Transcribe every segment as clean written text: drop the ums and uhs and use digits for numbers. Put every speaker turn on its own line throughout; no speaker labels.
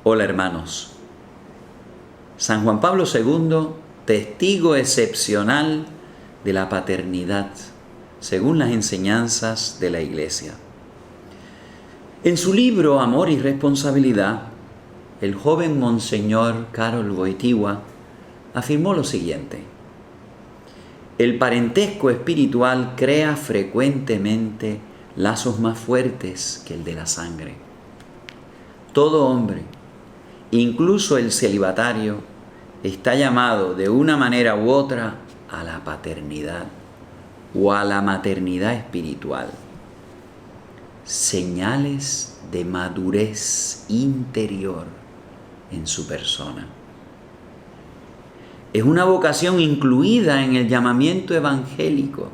Hola hermanos. San Juan Pablo II, testigo excepcional de la paternidad, según las enseñanzas de la Iglesia. En su libro Amor y Responsabilidad, el joven Monseñor Karol Wojtyła afirmó lo siguiente: el parentesco espiritual crea frecuentemente lazos más fuertes que el de la sangre. Todo hombre, incluso el celibatario, está llamado de una manera u otra a la paternidad o a la maternidad espiritual. Señales de madurez interior en su persona. Es una vocación incluida en el llamamiento evangélico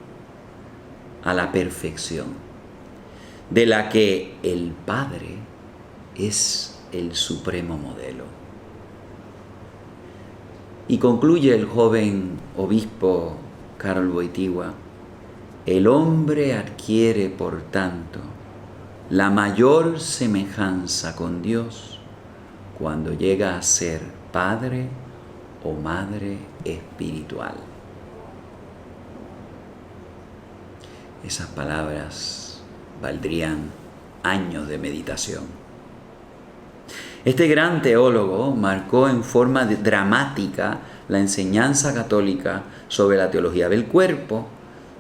a la perfección, de la que el Padre es el supremo modelo. Y concluye el joven obispo Karol Wojtyła: el hombre adquiere, por tanto, la mayor semejanza con Dios cuando llega a ser padre o madre espiritual. Esas palabras valdrían años de meditación. Este gran teólogo marcó en forma dramática la enseñanza católica sobre la teología del cuerpo,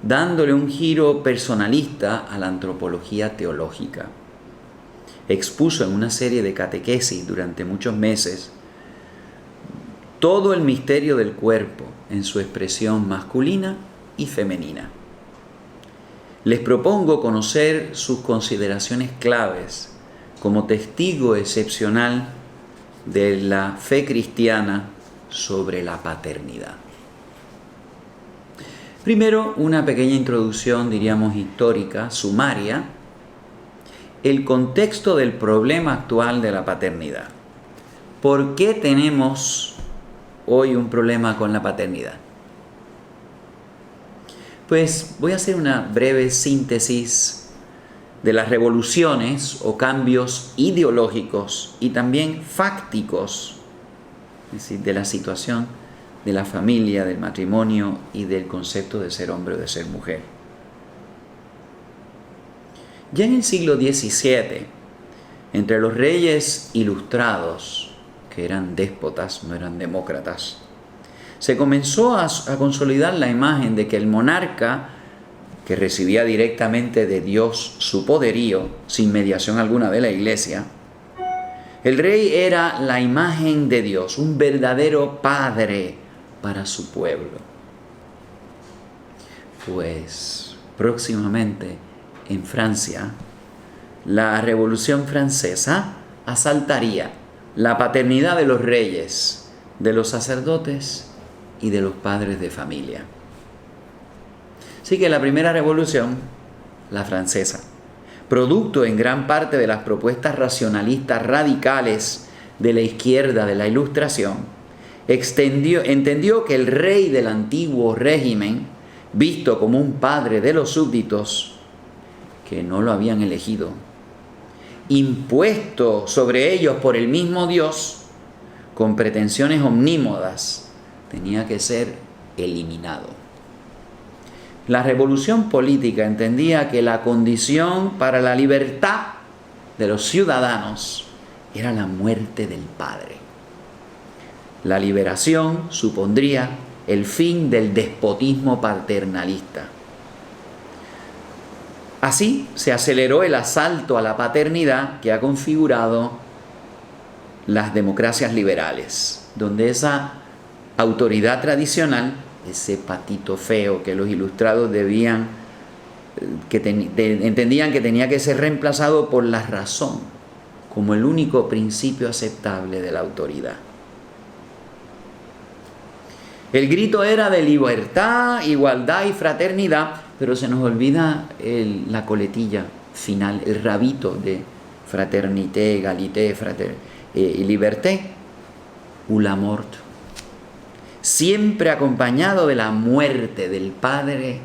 dándole un giro personalista a la antropología teológica. Expuso en una serie de catequesis durante muchos meses todo el misterio del cuerpo en su expresión masculina y femenina. Les propongo conocer sus consideraciones claves como testigo excepcional de la fe cristiana sobre la paternidad. Primero, una pequeña introducción, diríamos histórica, sumaria, el contexto del problema actual de la paternidad. ¿Por qué tenemos hoy un problema con la paternidad? Pues voy a hacer una breve síntesis de las revoluciones o cambios ideológicos y también fácticos, es decir, de la situación de la familia, del matrimonio y del concepto de ser hombre o de ser mujer. Ya en el siglo XVII, entre los reyes ilustrados, que eran déspotas, no eran demócratas, se comenzó a consolidar la imagen de que el monarca, que recibía directamente de Dios su poderío, sin mediación alguna de la Iglesia, el rey era la imagen de Dios, un verdadero padre para su pueblo. Pues próximamente en Francia, la Revolución Francesa asaltaría la paternidad de los reyes, de los sacerdotes y de los padres de familia. Así que la primera revolución, la francesa, producto en gran parte de las propuestas racionalistas radicales de la izquierda de la Ilustración, entendió que el rey del antiguo régimen, visto como un padre de los súbditos que no lo habían elegido, impuesto sobre ellos por el mismo Dios, con pretensiones omnímodas, tenía que ser eliminado. La revolución política entendía que la condición para la libertad de los ciudadanos era la muerte del padre. La liberación supondría el fin del despotismo paternalista. Así se aceleró el asalto a la paternidad que ha configurado las democracias liberales, donde esa autoridad tradicional, ese patito feo que los ilustrados entendían que tenía que ser reemplazado por la razón como el único principio aceptable de la autoridad. El grito era de libertad, igualdad y fraternidad, pero se nos olvida la coletilla final, el rabito de fraternité, égalité, y liberté, ou la mort. Siempre acompañado de la muerte del padre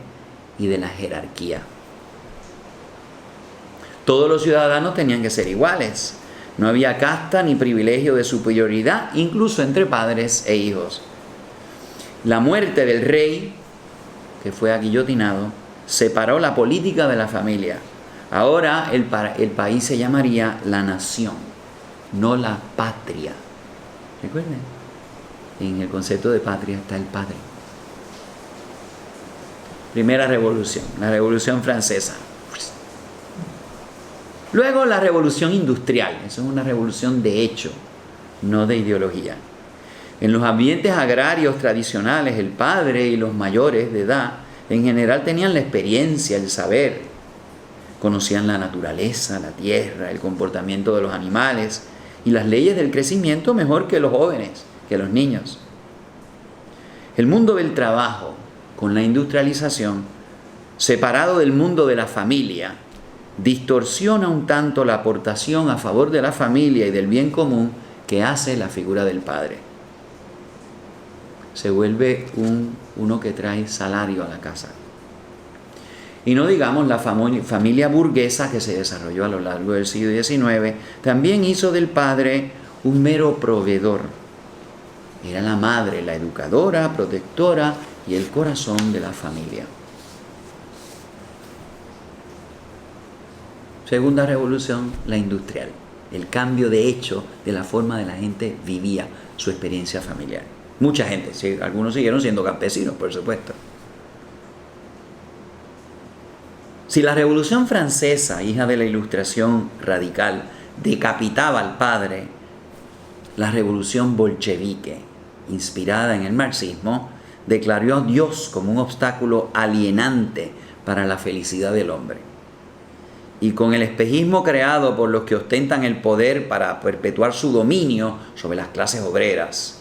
y de la jerarquía. Todos los ciudadanos tenían que ser iguales, No había casta ni privilegio de superioridad, incluso entre padres e hijos. La muerte del rey, que fue aguillotinado, separó la política de la familia. Ahora el país se llamaría la nación, no la patria. Recuerden, en el concepto de patria está el padre. Primera revolución, la Revolución Francesa. Luego la Revolución Industrial. Eso es una revolución de hecho, no de ideología. En los ambientes agrarios tradicionales, el padre y los mayores de edad en general tenían la experiencia, el saber. Conocían la naturaleza, la tierra, el comportamiento de los animales y las leyes del crecimiento mejor que los jóvenes, que los niños. El mundo del trabajo, con la industrialización, separado del mundo de la familia, distorsiona un tanto la aportación a favor de la familia y del bien común que hace la figura del padre. Se vuelve uno que trae salario a la casa. Y no digamos la familia burguesa que se desarrolló a lo largo del siglo XIX, también hizo del padre un mero proveedor. Era la madre, la educadora, protectora y el corazón de la familia. Segunda revolución, la industrial. El cambio de hecho de la forma de la gente vivía su experiencia familiar. Mucha gente, sí, algunos siguieron siendo campesinos, por supuesto. Si la Revolución Francesa, hija de la Ilustración radical, decapitaba al padre, la Revolución bolchevique, inspirada en el marxismo, declaró a Dios como un obstáculo alienante para la felicidad del hombre. Y con el espejismo creado por los que ostentan el poder para perpetuar su dominio sobre las clases obreras,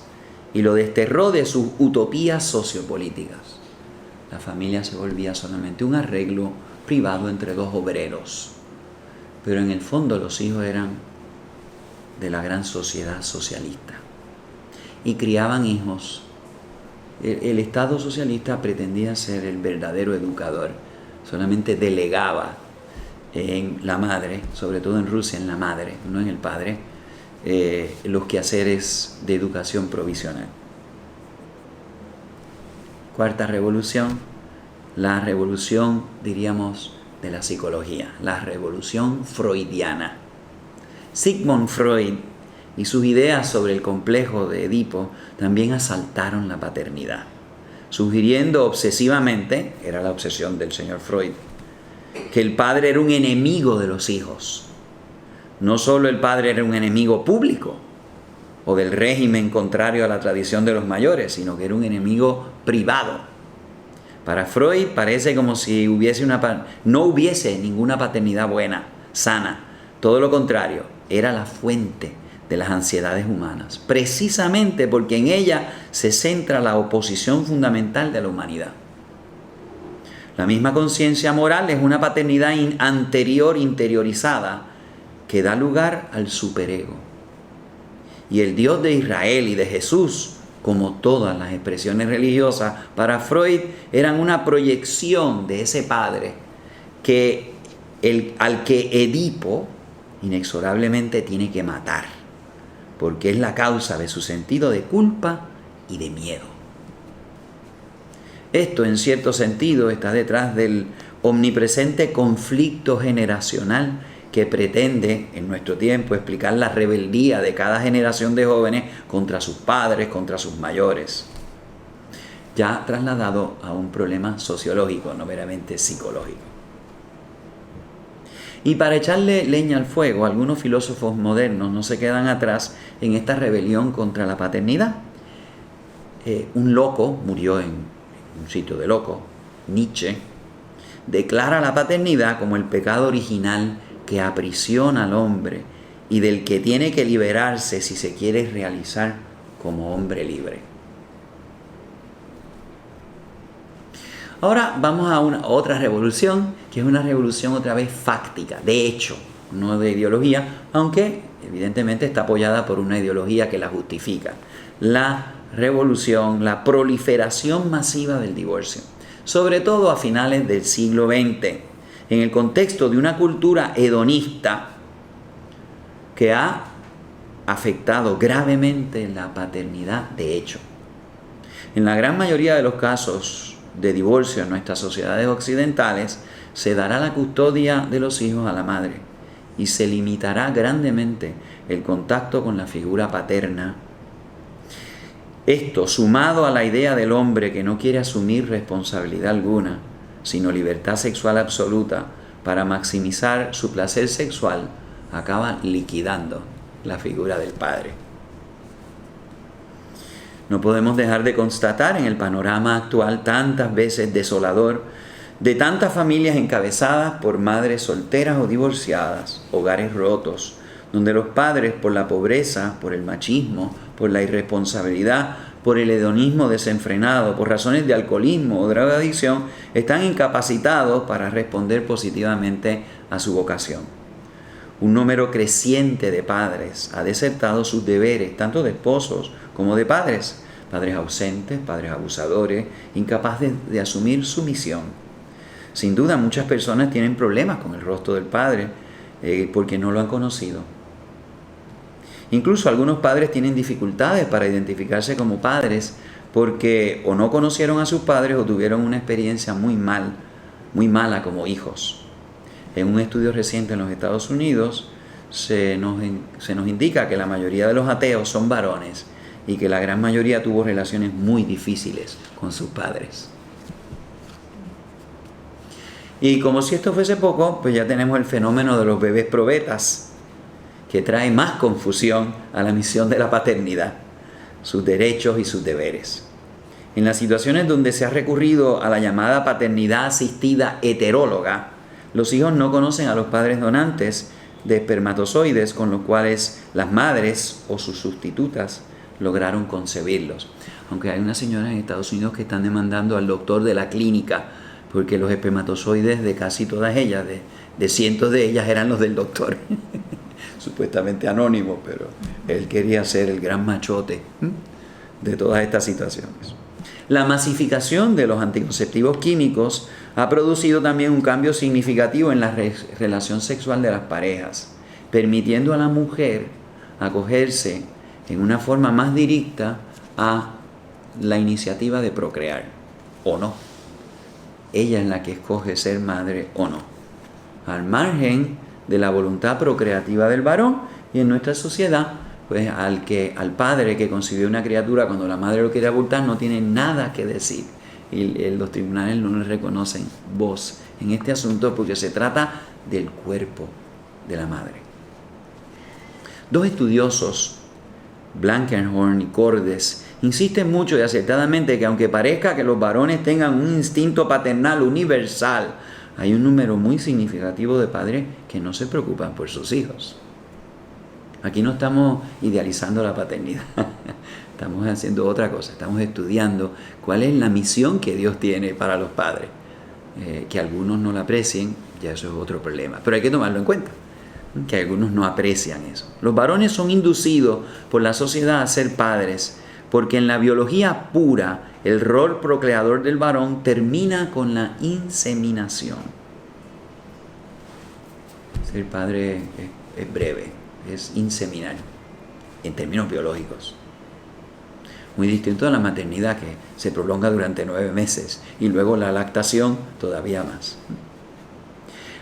y lo desterró de sus utopías sociopolíticas. La familia se volvía solamente un arreglo privado entre dos obreros, pero en el fondo los hijos eran de la gran sociedad socialista y criaban hijos. El Estado socialista pretendía ser el verdadero educador, solamente delegaba en la madre, sobre todo en Rusia, en la madre, no en el padre, los quehaceres de educación provisional. Cuarta revolución, la revolución, diríamos, de la psicología, la revolución freudiana. Sigmund Freud y sus ideas sobre el complejo de Edipo también asaltaron la paternidad, sugiriendo obsesivamente, era la obsesión del señor Freud, que el padre era un enemigo de los hijos. No solo el padre era un enemigo público o del régimen contrario a la tradición de los mayores, sino que era un enemigo privado. Para Freud parece como si no hubiese ninguna paternidad buena, sana. Todo lo contrario, era la fuente de las ansiedades humanas, precisamente porque en ella se centra la oposición fundamental de la humanidad. La misma conciencia moral es una paternidad interiorizada que da lugar al superego. Y el Dios de Israel y de Jesús, como todas las expresiones religiosas, para Freud eran una proyección de ese padre al que Edipo inexorablemente tiene que matar, porque es la causa de su sentido de culpa y de miedo. Esto, en cierto sentido, está detrás del omnipresente conflicto generacional que pretende, en nuestro tiempo, explicar la rebeldía de cada generación de jóvenes contra sus padres, contra sus mayores, ya trasladado a un problema sociológico, no meramente psicológico. Y para echarle leña al fuego, algunos filósofos modernos no se quedan atrás en esta rebelión contra la paternidad. Un loco murió en un sitio de loco, Nietzsche, declara la paternidad como el pecado original que aprisiona al hombre y del que tiene que liberarse si se quiere realizar como hombre libre. Ahora vamos a otra revolución, que es una revolución otra vez fáctica, de hecho, no de ideología, aunque evidentemente está apoyada por una ideología que la justifica. La revolución, la proliferación masiva del divorcio, sobre todo a finales del siglo XX, en el contexto de una cultura hedonista que ha afectado gravemente la paternidad de hecho. En la gran mayoría de los casos de divorcio en nuestras sociedades occidentales, se dará la custodia de los hijos a la madre y se limitará grandemente el contacto con la figura paterna. Esto, sumado a la idea del hombre que no quiere asumir responsabilidad alguna, sino libertad sexual absoluta para maximizar su placer sexual, acaba liquidando la figura del padre. No podemos dejar de constatar en el panorama actual tantas veces desolador de tantas familias encabezadas por madres solteras o divorciadas, hogares rotos, donde los padres por la pobreza, por el machismo, por la irresponsabilidad, por el hedonismo desenfrenado, por razones de alcoholismo o drogadicción, están incapacitados para responder positivamente a su vocación. Un número creciente de padres ha desertado sus deberes, tanto de esposos como de padres, padres ausentes, padres abusadores, incapaces de asumir su misión. Sin duda, muchas personas tienen problemas con el rostro del padre porque no lo han conocido. Incluso algunos padres tienen dificultades para identificarse como padres porque o no conocieron a sus padres o tuvieron una experiencia muy mala como hijos. En un estudio reciente en los Estados Unidos se nos indica que la mayoría de los ateos son varones y que la gran mayoría tuvo relaciones muy difíciles con sus padres. Y como si esto fuese poco, pues ya tenemos el fenómeno de los bebés probetas, que trae más confusión a la misión de la paternidad, sus derechos y sus deberes. En las situaciones donde se ha recurrido a la llamada paternidad asistida heteróloga, los hijos no conocen a los padres donantes de espermatozoides con los cuales las madres o sus sustitutas lograron concebirlos. Aunque hay unas señoras en Estados Unidos que están demandando al doctor de la clínica porque los espermatozoides de casi todas ellas, de cientos de ellas, eran los del doctor. Supuestamente anónimo, pero él quería ser el gran machote de todas estas situaciones. La masificación de los anticonceptivos químicos ha producido también un cambio significativo en la relación sexual de las parejas, permitiendo a la mujer acogerse en una forma más directa a la iniciativa de procrear, o no. Ella es la que escoge ser madre o no, al margen de la voluntad procreativa del varón. Y en nuestra sociedad, pues al padre que concibió una criatura cuando la madre lo quiere abortar no tiene nada que decir, y los tribunales no le reconocen voz en este asunto porque se trata del cuerpo de la madre. Dos estudiosos, Blankenhorn y Cordes, insisten mucho y acertadamente que aunque parezca que los varones tengan un instinto paternal universal, hay un número muy significativo de padres que no se preocupan por sus hijos. Aquí no estamos idealizando la paternidad, estamos haciendo otra cosa, estamos estudiando cuál es la misión que Dios tiene para los padres. Que algunos no la aprecien, ya eso es otro problema, pero hay que tomarlo en cuenta, que algunos no aprecian eso. Los varones son inducidos por la sociedad a ser padres, porque en la biología pura, el rol procreador del varón termina con la inseminación. Ser padre es breve, es inseminar, en términos biológicos. Muy distinto a la maternidad, que se prolonga durante 9 meses, y luego la lactación todavía más.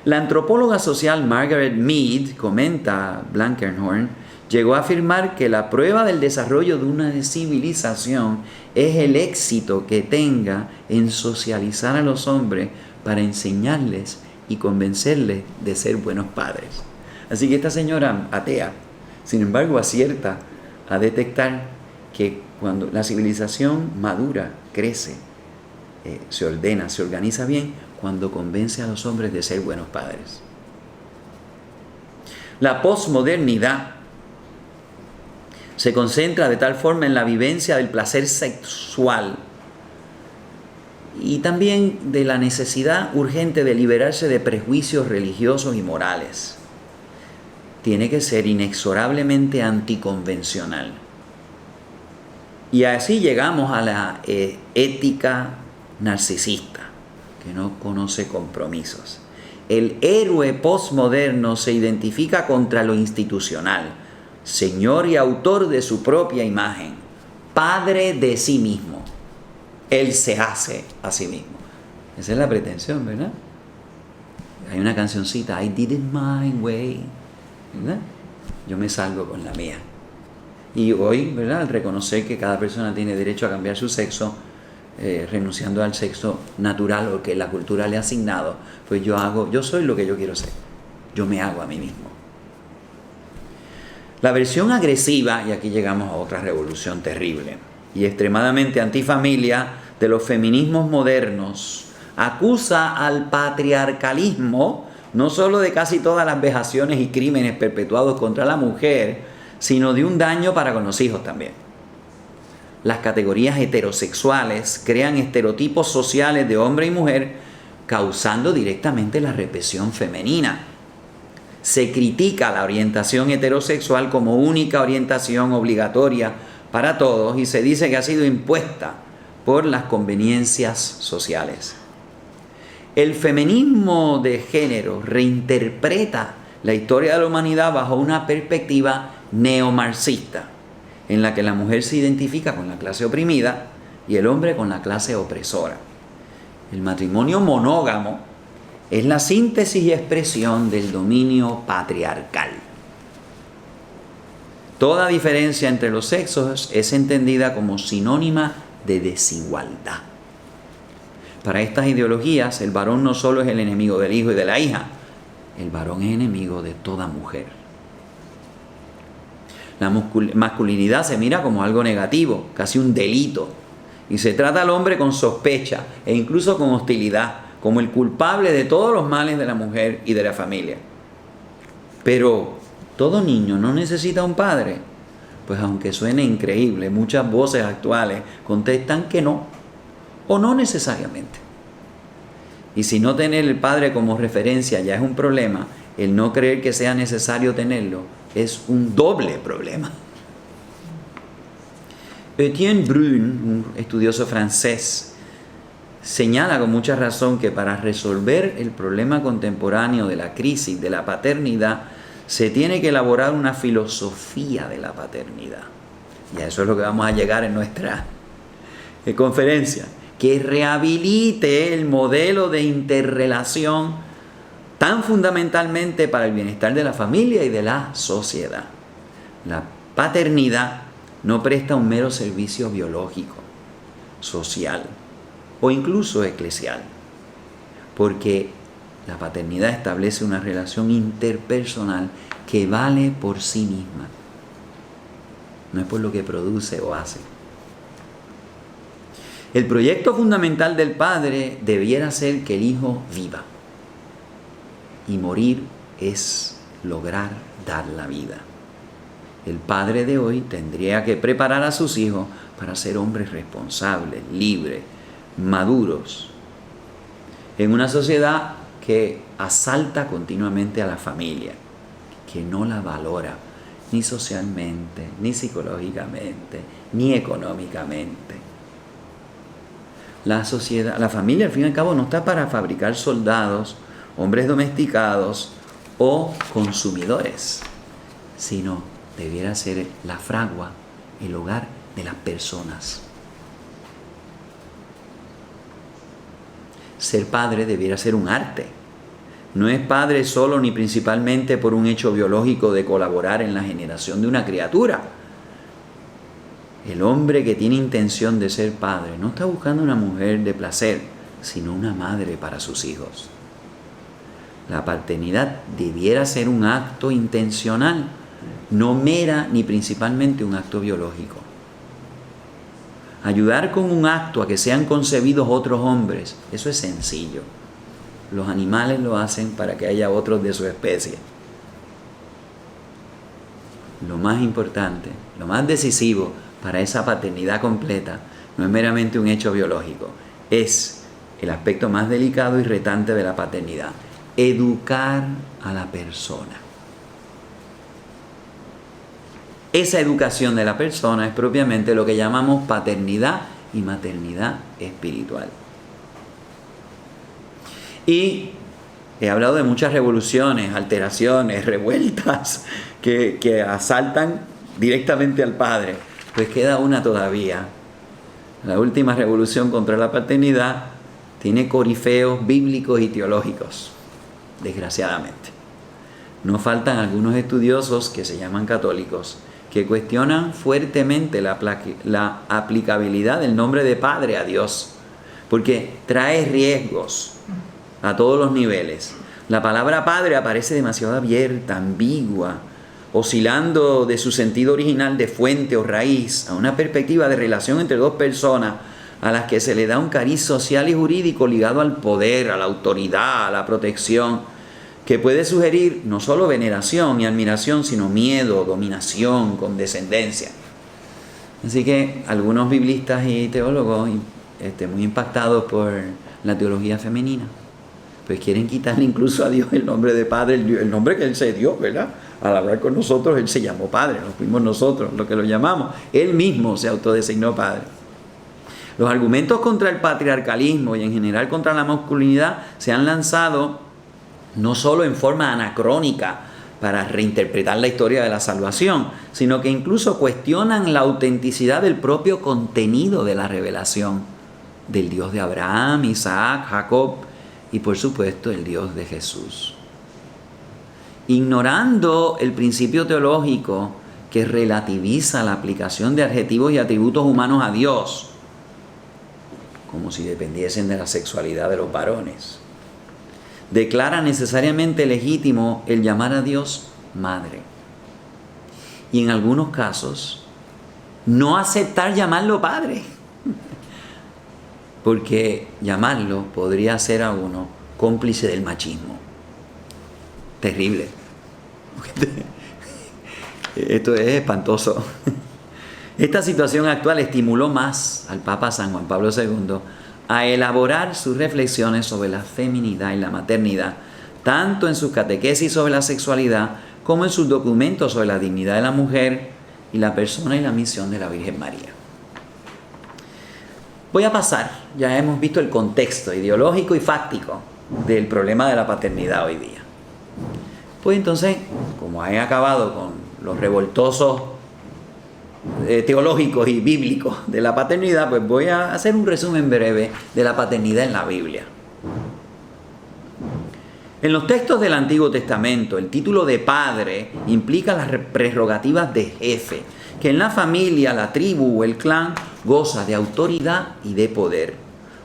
La antropóloga social Margaret Mead, comenta Blankenhorn, llegó a afirmar que la prueba del desarrollo de una civilización es el éxito que tenga en socializar a los hombres para enseñarles y convencerles de ser buenos padres. Así que esta señora atea, sin embargo, acierta a detectar que cuando la civilización madura, crece, se ordena, se organiza bien, cuando convence a los hombres de ser buenos padres. La posmodernidad se concentra de tal forma en la vivencia del placer sexual y también de la necesidad urgente de liberarse de prejuicios religiosos y morales. Tiene que ser inexorablemente anticonvencional. Y así llegamos a la ética narcisista, que no conoce compromisos. El héroe postmoderno se identifica contra lo institucional, Señor y autor de su propia imagen, Padre de sí mismo. Él se hace a sí mismo. Esa es la pretensión, ¿verdad? Hay una cancioncita, I did it my way, ¿verdad? Yo me salgo con la mía. Y hoy, ¿verdad?, al reconocer que cada persona tiene derecho a cambiar su sexo, renunciando al sexo natural o que la cultura le ha asignado, pues yo soy lo que yo quiero ser. Yo me hago a mí mismo. La versión agresiva, y aquí llegamos a otra revolución terrible, y extremadamente antifamilia de los feminismos modernos, acusa al patriarcalismo no solo de casi todas las vejaciones y crímenes perpetuados contra la mujer, sino de un daño para con los hijos también. Las categorías heterosexuales crean estereotipos sociales de hombre y mujer, causando directamente la represión femenina. Se critica la orientación heterosexual como única orientación obligatoria para todos y se dice que ha sido impuesta por las conveniencias sociales. El feminismo de género reinterpreta la historia de la humanidad bajo una perspectiva neomarxista, en la que la mujer se identifica con la clase oprimida y el hombre con la clase opresora. El matrimonio monógamo es la síntesis y expresión del dominio patriarcal. Toda diferencia entre los sexos es entendida como sinónima de desigualdad. Para estas ideologías, el varón no solo es el enemigo del hijo y de la hija, el varón es enemigo de toda mujer. La masculinidad se mira como algo negativo, casi un delito, y se trata al hombre con sospecha e incluso con hostilidad, como el culpable de todos los males de la mujer y de la familia. Pero todo niño no necesita un padre. Pues aunque suene increíble, muchas voces actuales contestan que no, o no necesariamente. Y si no tener el padre como referencia ya es un problema, el no creer que sea necesario tenerlo es un doble problema. Etienne Brun, un estudioso francés, señala con mucha razón que para resolver el problema contemporáneo de la crisis de la paternidad, se tiene que elaborar una filosofía de la paternidad. Y a eso es lo que vamos a llegar en nuestra conferencia, que rehabilite el modelo de interrelación tan fundamentalmente para el bienestar de la familia y de la sociedad. La paternidad no presta un mero servicio biológico, social o incluso eclesial, porque la paternidad establece una relación interpersonal que vale por sí misma, no es por lo que produce o hace. El proyecto fundamental del padre debiera ser que el hijo viva, y morir es lograr dar la vida. El padre de hoy tendría que preparar a sus hijos para ser hombres responsables, libres, maduros, en una sociedad que asalta continuamente a la familia, que no la valora ni socialmente, ni psicológicamente, ni económicamente. La sociedad, la familia al fin y al cabo no está para fabricar soldados, hombres domesticados o consumidores, sino debiera ser la fragua, el hogar de las personas. Ser padre debiera ser un arte. No es padre solo ni principalmente por un hecho biológico de colaborar en la generación de una criatura. El hombre que tiene intención de ser padre no está buscando una mujer de placer, sino una madre para sus hijos. La paternidad debiera ser un acto intencional, no mera ni principalmente un acto biológico. Ayudar con un acto a que sean concebidos otros hombres, eso es sencillo. Los animales lo hacen para que haya otros de su especie. Lo más importante, lo más decisivo para esa paternidad completa, no es meramente un hecho biológico, es el aspecto más delicado y retante de la paternidad: educar a la persona. Esa educación de la persona es propiamente lo que llamamos paternidad y maternidad espiritual. Y He hablado de muchas revoluciones, alteraciones, revueltas que asaltan directamente al padre. Pues queda una todavía. La última revolución contra la paternidad tiene corifeos bíblicos y teológicos, desgraciadamente. No faltan algunos estudiosos que se llaman católicos que cuestionan fuertemente la aplicabilidad del nombre de Padre a Dios, porque trae riesgos a todos los niveles. La palabra Padre aparece demasiado abierta, ambigua, oscilando de su sentido original de fuente o raíz a una perspectiva de relación entre dos personas a las que se le da un cariz social y jurídico ligado al poder, a la autoridad, a la protección, que puede sugerir no solo veneración y admiración, sino miedo, dominación, condescendencia. Así que algunos biblistas y teólogos muy impactados por la teología femenina, pues quieren quitarle incluso a Dios el nombre de Padre, el nombre que Él se dio, ¿verdad? Al hablar con nosotros, Él se llamó Padre, no fuimos nosotros los que lo llamamos. Él mismo se autodesignó Padre. Los argumentos contra el patriarcalismo y en general contra la masculinidad se han lanzado no solo en forma anacrónica para reinterpretar la historia de la salvación, sino que incluso cuestionan la autenticidad del propio contenido de la revelación del Dios de Abraham, Isaac, Jacob y por supuesto el Dios de Jesús. Ignorando el principio teológico que relativiza la aplicación de adjetivos y atributos humanos a Dios, como si dependiesen de la sexualidad de los varones, declara necesariamente legítimo el llamar a Dios Madre. Y en algunos casos, no aceptar llamarlo Padre, porque llamarlo podría hacer a uno cómplice del machismo. Terrible. Esto es espantoso. Esta situación actual estimuló más al Papa San Juan Pablo II a elaborar sus reflexiones sobre la feminidad y la maternidad, tanto en sus catequesis sobre la sexualidad como en sus documentos sobre la dignidad de la mujer y la persona y la misión de la Virgen María. Voy a pasar, ya hemos visto el contexto ideológico y fáctico del problema de la paternidad hoy día. Pues entonces, como he acabado con los revoltosos teológicos y bíblicos de la paternidad, pues voy a hacer un resumen breve de la paternidad en la Biblia. En los textos del Antiguo Testamento, el título de padre implica las prerrogativas de jefe, que en la familia, la tribu o el clan goza de autoridad y de poder,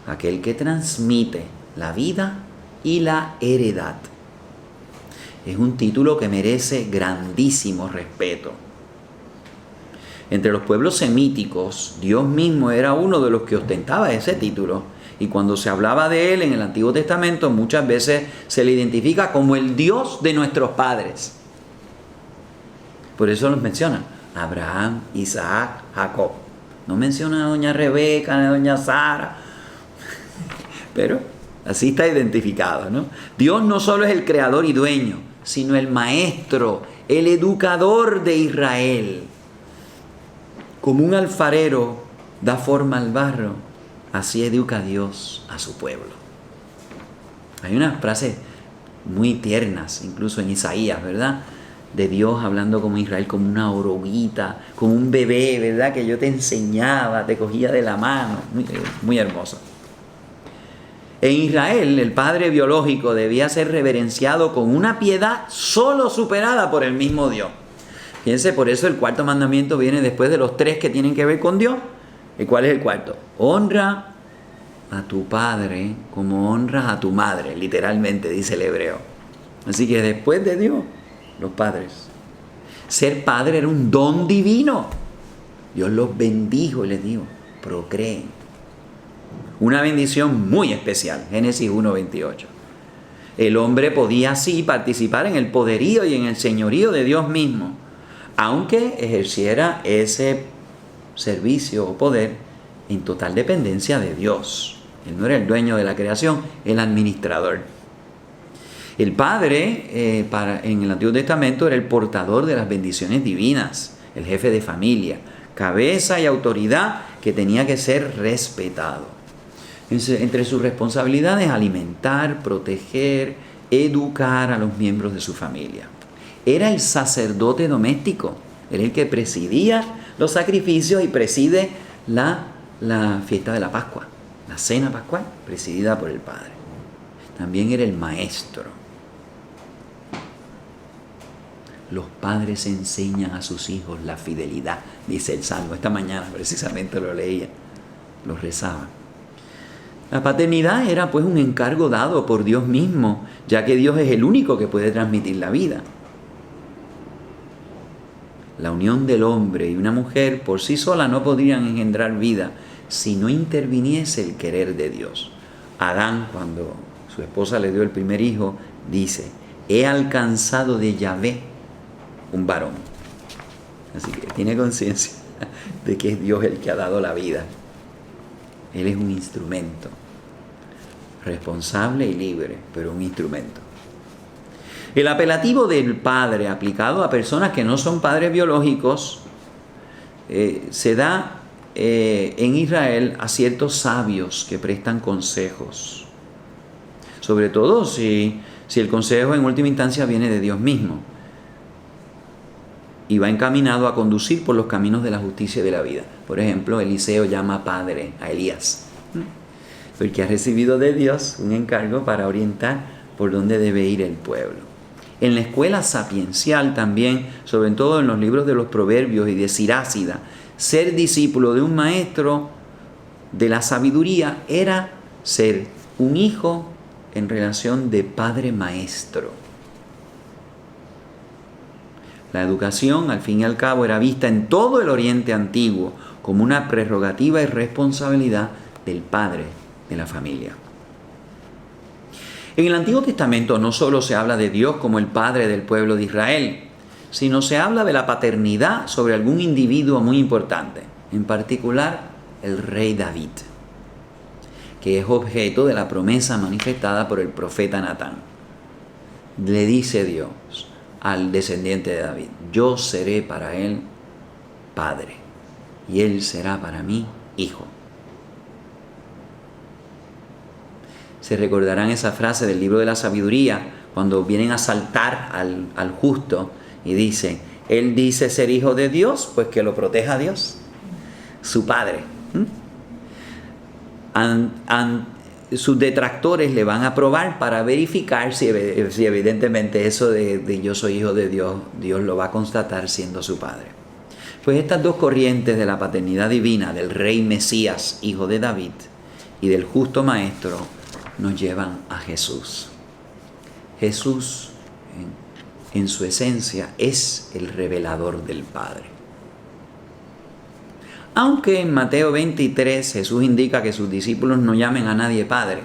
aquel que transmite la vida y la heredad. Es un título que merece grandísimo respeto. Entre los pueblos semíticos, Dios mismo era uno de los que ostentaba ese título. Y cuando se hablaba de Él en el Antiguo Testamento, muchas veces se le identifica como el Dios de nuestros padres. Por eso los menciona Abraham, Isaac, Jacob. No menciona a doña Rebeca, ni a doña Sara. Pero así está identificado, ¿no? Dios no solo es el creador y dueño, sino el maestro, el educador de Israel. Como un alfarero da forma al barro, así educa Dios a su pueblo. Hay unas frases muy tiernas, incluso en Isaías, ¿verdad? De Dios hablando como Israel, como una oruguita, como un bebé, ¿verdad? Que yo te enseñaba, te cogía de la mano. Muy hermoso. En Israel, el padre biológico debía ser reverenciado con una piedad solo superada por el mismo Dios. Fíjense, por eso el cuarto mandamiento viene después de los 3 que tienen que ver con Dios. ¿Y cuál es el cuarto? Honra a tu padre como honras a tu madre, literalmente dice el hebreo. Así que después de Dios, los padres. Ser padre era un don divino. Dios los bendijo y les dijo, procreen. Una bendición muy especial, Génesis 1:28. El hombre podía así participar en el poderío y en el señorío de Dios mismo, aunque ejerciera ese servicio o poder en total dependencia de Dios. Él no era el dueño de la creación, el administrador. El padre, en el Antiguo Testamento, era el portador de las bendiciones divinas, el jefe de familia, cabeza y autoridad que tenía que ser respetado. Entre sus responsabilidades, alimentar, proteger, educar a los miembros de su familia. Era el sacerdote doméstico, era el que presidía los sacrificios y preside la fiesta de la Pascua, la cena pascual, presidida por el Padre. También era el maestro. Los padres enseñan a sus hijos la fidelidad, dice el Salmo. Esta mañana precisamente lo leía, lo rezaba. La paternidad era pues un encargo dado por Dios mismo, ya que Dios es el único que puede transmitir la vida. La unión del hombre y una mujer por sí sola no podrían engendrar vida si no interviniese el querer de Dios. Adán, cuando su esposa le dio el primer hijo, dice: he alcanzado de Yahvé un varón. Así que tiene conciencia de que es Dios el que ha dado la vida. Él es un instrumento, responsable y libre, pero un instrumento. El apelativo del padre aplicado a personas que no son padres biológicos se da en Israel a ciertos sabios que prestan consejos. Sobre todo si el consejo en última instancia viene de Dios mismo y va encaminado a conducir por los caminos de la justicia y de la vida. Por ejemplo, Eliseo llama padre a Elías, porque ha recibido de Dios un encargo para orientar por dónde debe ir el pueblo. En la escuela sapiencial también, sobre todo en los libros de los Proverbios y de Sirácida, ser discípulo de un maestro de la sabiduría era ser un hijo en relación de padre-maestro. La educación, al fin y al cabo, era vista en todo el Oriente Antiguo como una prerrogativa y responsabilidad del padre de la familia. En el Antiguo Testamento no solo se habla de Dios como el padre del pueblo de Israel, sino se habla de la paternidad sobre algún individuo muy importante, en particular el rey David, que es objeto de la promesa manifestada por el profeta Natán. Le dice Dios al descendiente de David: yo seré para él padre y él será para mí hijo. Se recordarán esa frase del libro de la sabiduría cuando vienen a asaltar al justo y dice: él dice ser hijo de Dios, pues que lo proteja Dios, su padre. Sus detractores le van a probar para verificar si evidentemente eso de yo soy hijo de Dios, Dios lo va a constatar siendo su padre. Pues estas dos corrientes de la paternidad divina, del rey Mesías, hijo de David, y del justo maestro, nos llevan a Jesús. Jesús, en su esencia, es el revelador del Padre. Aunque en Mateo 23 Jesús indica que sus discípulos no llamen a nadie Padre.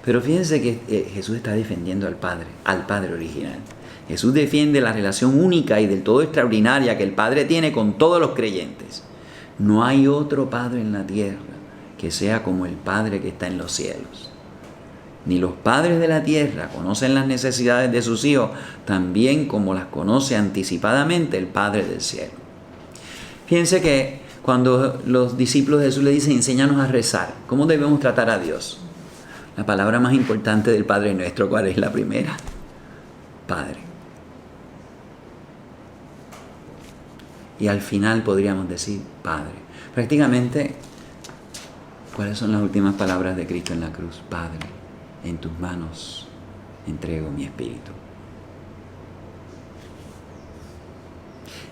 Pero fíjense que Jesús está defendiendo al Padre original. Jesús defiende la relación única y del todo extraordinaria que el Padre tiene con todos los creyentes. No hay otro Padre en la tierra que sea como el Padre que está en los cielos. Ni los padres de la tierra conocen las necesidades de sus hijos tan bien como las conoce anticipadamente el Padre del cielo. Fíjense que cuando los discípulos de Jesús le dicen: enséñanos a rezar, ¿cómo debemos tratar a Dios? La palabra más importante del Padre Nuestro, ¿cuál es la primera? Padre. Y al final podríamos decir Padre. Prácticamente, ¿cuáles son las últimas palabras de Cristo en la cruz? Padre, en tus manos entrego mi espíritu.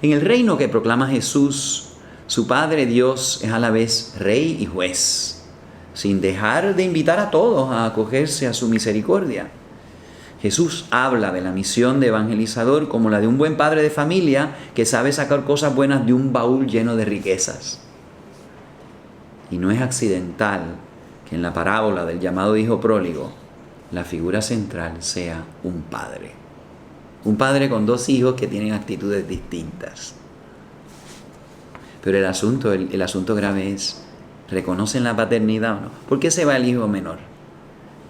En el reino que proclama Jesús, su Padre Dios es a la vez Rey y Juez, sin dejar de invitar a todos a acogerse a su misericordia. Jesús habla de la misión de evangelizador como la de un buen padre de familia que sabe sacar cosas buenas de un baúl lleno de riquezas. Y no es accidental que en la parábola del llamado hijo pródigo, la figura central sea un padre. Un padre con dos hijos que tienen actitudes distintas. Pero el asunto grave es: ¿reconocen la paternidad o no? ¿Por qué se va el hijo menor?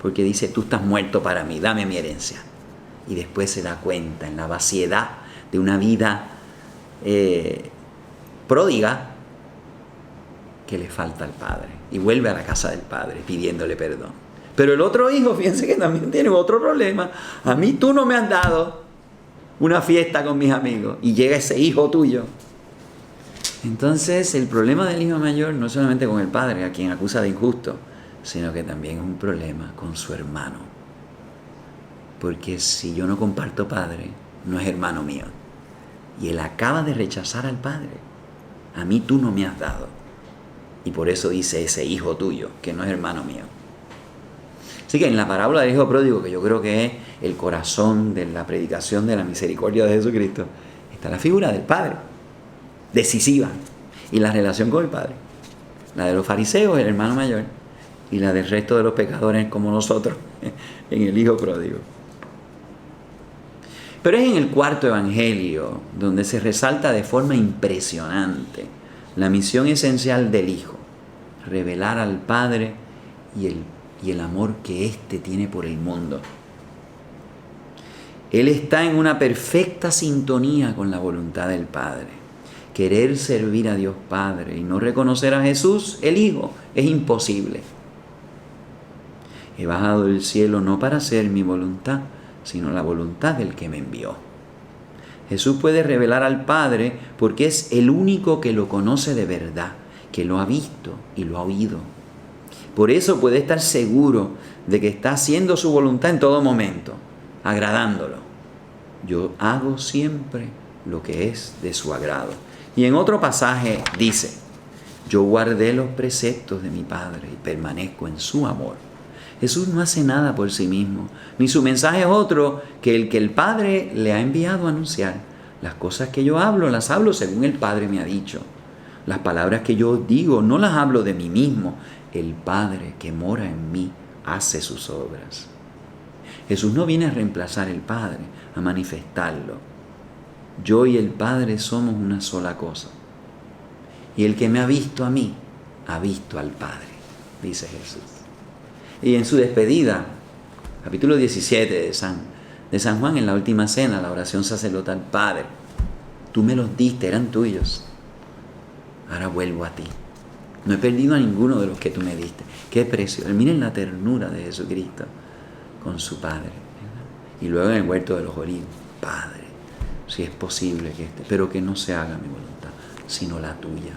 Porque dice: tú estás muerto para mí, dame mi herencia. Y después se da cuenta, en la vaciedad de una vida pródiga, que le falta al padre. Y vuelve a la casa del padre pidiéndole perdón. Pero el otro hijo, fíjense que también tiene otro problema. A mí tú no me has dado una fiesta con mis amigos y llega ese hijo tuyo. Entonces el problema del hijo mayor no es solamente con el padre, a quien acusa de injusto, sino que también es un problema con su hermano. Porque si yo no comparto padre, no es hermano mío. Y él acaba de rechazar al padre. A mí tú no me has dado. Y por eso dice ese hijo tuyo, que no es hermano mío. Así que en la parábola del hijo pródigo, que yo creo que es el corazón de la predicación de la misericordia de Jesucristo, está la figura del padre, decisiva, y la relación con el padre. La de los fariseos, el hermano mayor, y la del resto de los pecadores como nosotros, en el hijo pródigo. Pero es en el cuarto evangelio donde se resalta de forma impresionante la misión esencial del hijo: revelar al Padre y el amor que éste tiene por el mundo. Él está en una perfecta sintonía con la voluntad del Padre. Querer servir a Dios Padre y no reconocer a Jesús, el Hijo, es imposible. He bajado del cielo no para hacer mi voluntad, sino la voluntad del que me envió. Jesús puede revelar al Padre porque es el único que lo conoce de verdad, que lo ha visto y lo ha oído. Por eso puede estar seguro de que está haciendo su voluntad en todo momento, agradándolo. Yo hago siempre lo que es de su agrado. Y en otro pasaje dice: yo guardé los preceptos de mi Padre y permanezco en su amor. Jesús no hace nada por sí mismo, ni su mensaje es otro que el Padre le ha enviado a anunciar. Las cosas que yo hablo, las hablo según el Padre me ha dicho. Las palabras que yo digo, no las hablo de mí mismo. El Padre que mora en mí hace sus obras. Jesús no viene a reemplazar al Padre, a manifestarlo. Yo y el Padre somos una sola cosa. Y el que me ha visto a mí, ha visto al Padre, dice Jesús. Y en su despedida, capítulo 17 de San Juan, en la última cena, la oración sacerdotal: Padre, tú me los diste, eran tuyos. Ahora vuelvo a ti. No he perdido a ninguno de los que tú me diste. Qué precio. Miren la ternura de Jesucristo con su Padre, ¿verdad? Y luego en el huerto de los olivos: Padre, si es posible pero que no se haga mi voluntad, sino la tuya.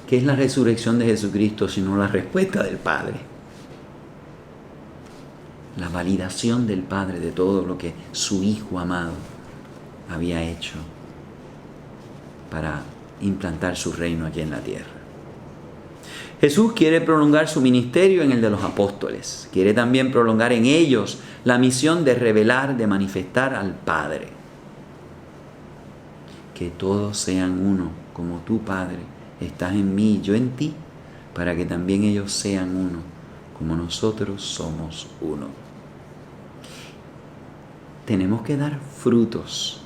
¿Qué es la resurrección de Jesucristo sino la respuesta del Padre? La validación del Padre de todo lo que su Hijo amado había hecho para implantar su reino aquí en la tierra. Jesús quiere prolongar su ministerio en el de los apóstoles. Quiere también prolongar en ellos la misión de revelar, de manifestar al Padre. Que todos sean uno, como tú, Padre, estás en mí y yo en ti, para que también ellos sean uno, como nosotros somos uno. Tenemos que dar frutos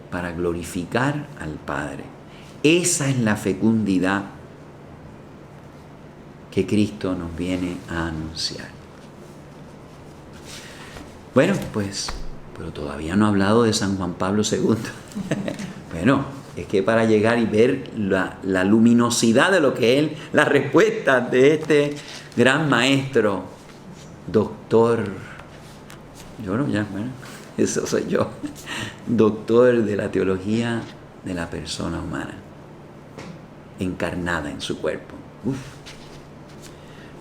para glorificar al Padre. Esa es la fecundidad que Cristo nos viene a anunciar. Bueno, pero todavía no he hablado de San Juan Pablo II. Bueno, es que para llegar y ver la luminosidad de lo que es la respuesta de este gran maestro, doctor, eso soy yo, doctor de la teología de la persona humana, encarnada en su cuerpo.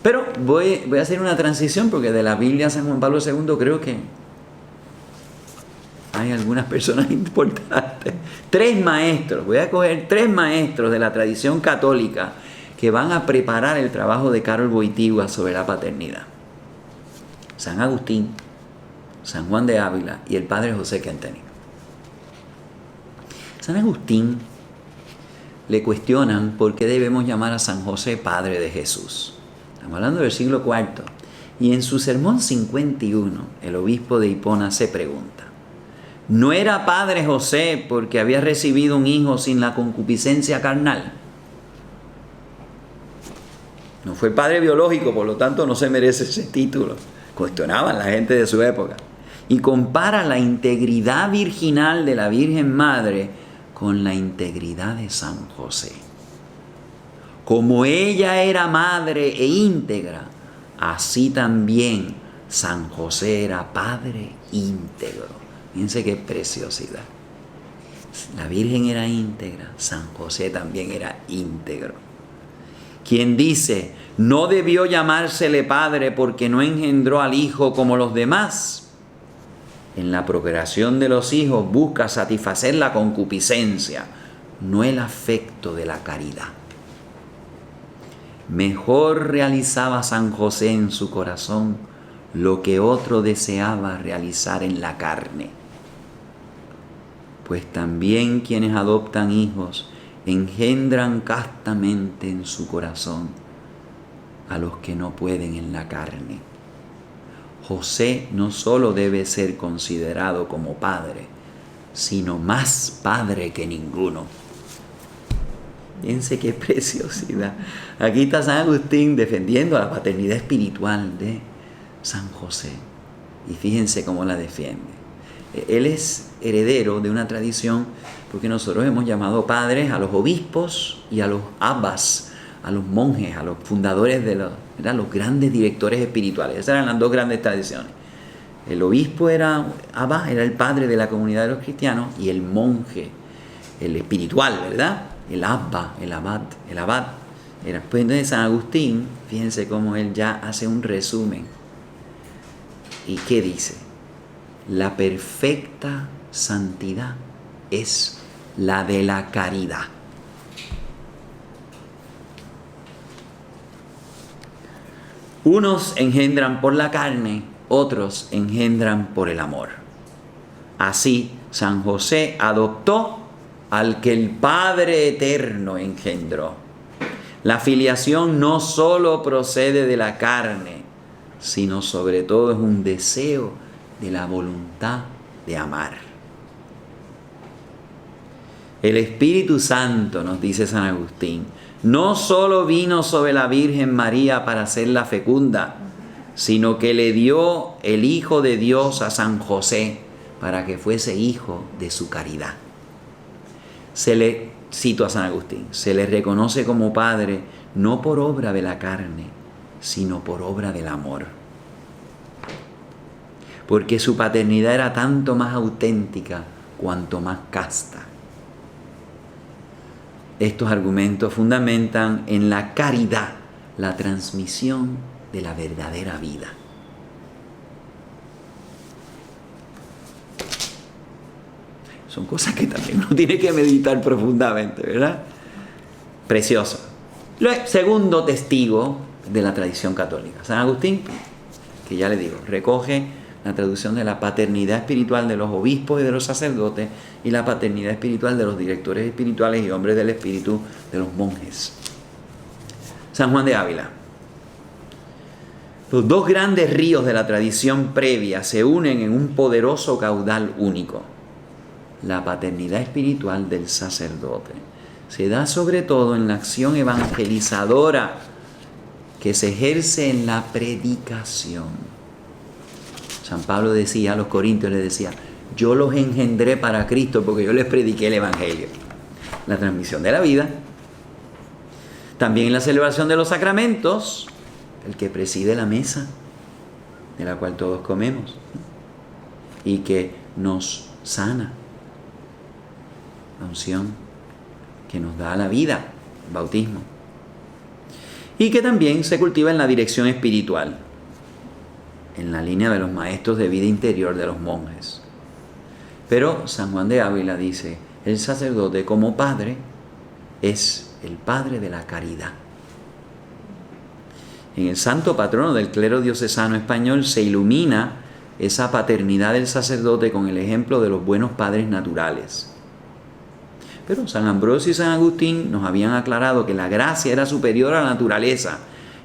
Pero voy a hacer una transición, porque de la Biblia a San Juan Pablo II creo que hay algunas personas importantes. 3 maestros, voy a coger 3 maestros de la tradición católica que van a preparar el trabajo de Karol Wojtyła sobre la paternidad: San Agustín, San Juan de Ávila y el Padre José Kentenich. San Agustín le cuestionan por qué debemos llamar a San José Padre de Jesús. Estamos hablando del siglo IV. Y en su sermón 51, el obispo de Hipona se pregunta: ¿no era padre José porque había recibido un hijo sin la concupiscencia carnal? No fue padre biológico, por lo tanto no se merece ese título. Cuestionaban la gente de su época. Y compara la integridad virginal de la Virgen Madre con la integridad de San José. como ella era madre e íntegra, así también San José era padre íntegro. Fíjense qué preciosidad. La Virgen era íntegra, San José también era íntegro. Quien dice, no debió llamársele padre porque no engendró al hijo como los demás. En la procreación de los hijos busca satisfacer la concupiscencia, no el afecto de la caridad. Mejor realizaba San José en su corazón lo que otro deseaba realizar en la carne. Pues también quienes adoptan hijos engendran castamente en su corazón a los que no pueden en la carne. José no solo debe ser considerado como padre, sino más padre que ninguno. Fíjense qué preciosidad. Aquí está San Agustín defendiendo la paternidad espiritual de San José. Y fíjense cómo la defiende. Él es heredero de una tradición, porque nosotros hemos llamado padres a los obispos y a los abbas, a los monjes, a los fundadores eran los grandes directores espirituales. Esas eran las dos grandes tradiciones. El obispo era abba, era el padre de la comunidad de los cristianos, y el monje, el espiritual, ¿verdad? El abba, el abad era. Pues entonces San Agustín, fíjense cómo él ya hace un resumen. ¿Y qué dice? La perfecta santidad es la de la caridad. Unos engendran por la carne, otros engendran por el amor. Así, San José adoptó al que el Padre Eterno engendró. La filiación no solo procede de la carne, sino sobre todo es un deseo de la voluntad de amar. El Espíritu Santo, nos dice San Agustín, no solo vino sobre la Virgen María para hacerla fecunda, sino que le dio el Hijo de Dios a San José para que fuese hijo de su caridad. Cito a San Agustín, se le reconoce como padre no por obra de la carne, sino por obra del amor. Porque su paternidad era tanto más auténtica cuanto más casta. Estos argumentos fundamentan en la caridad la transmisión de la verdadera vida. Son cosas que también uno tiene que meditar profundamente, ¿verdad? Precioso. Segundo testigo de la tradición católica. San Agustín, que ya le digo, recoge la traducción de la paternidad espiritual de los obispos y de los sacerdotes y la paternidad espiritual de los directores espirituales y hombres del espíritu de los monjes. San Juan de Ávila. Los dos grandes ríos de la tradición previa se unen en un poderoso caudal único. La paternidad espiritual del sacerdote se da sobre todo en la acción evangelizadora que se ejerce en la predicación. San Pablo decía a los corintios, les decía, yo los engendré para Cristo porque yo les prediqué el Evangelio. La transmisión de la vida. También en la celebración de los sacramentos, el que preside la mesa, de la cual todos comemos, y que nos sana. La unción que nos da la vida, el bautismo. Y que también se cultiva en la dirección espiritual, en la línea de los maestros de vida interior de los monjes. Pero San Juan de Ávila dice, el sacerdote como padre es el padre de la caridad. En el santo patrono del clero diocesano español se ilumina esa paternidad del sacerdote con el ejemplo de los buenos padres naturales. Pero San Ambrosio y San Agustín nos habían aclarado que la gracia era superior a la naturaleza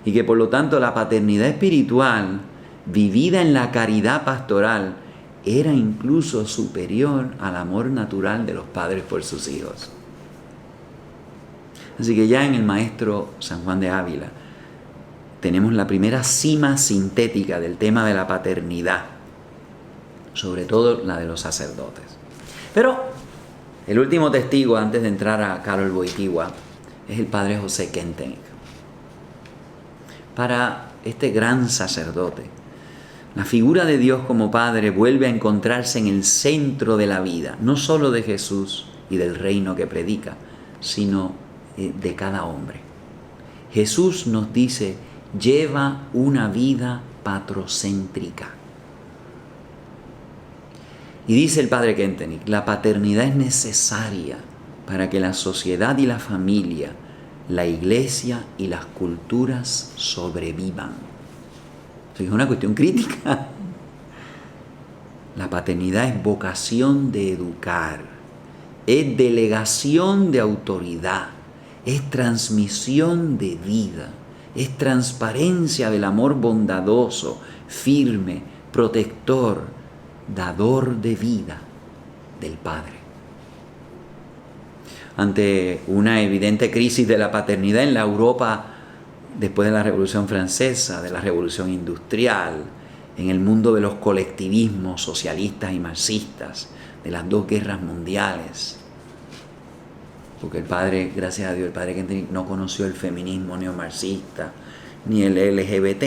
y que por lo tanto la paternidad espiritual vivida en la caridad pastoral era incluso superior al amor natural de los padres por sus hijos. Así que ya en el maestro San Juan de Ávila tenemos la primera cima sintética del tema de la paternidad, sobre todo la de los sacerdotes. Pero el último testigo, antes de entrar a Karol Wojtyła, es el padre José Kentenich. Para este gran sacerdote, la figura de Dios como Padre vuelve a encontrarse en el centro de la vida, no solo de Jesús y del reino que predica, sino de cada hombre. Jesús nos dice, lleva una vida patrocéntrica. Y dice el padre Kentenich, la paternidad es necesaria para que la sociedad y la familia, la iglesia y las culturas sobrevivan. Es una cuestión crítica. La paternidad es vocación de educar, es delegación de autoridad, es transmisión de vida, es transparencia del amor bondadoso, firme, protector, dador de vida del Padre. Ante una evidente crisis de la paternidad en la Europa después de la Revolución Francesa, de la Revolución Industrial, en el mundo de los colectivismos socialistas y marxistas, de las dos guerras mundiales, porque el padre, gracias a Dios, el padre Kentenich no conoció el feminismo neomarxista ni el LGBT.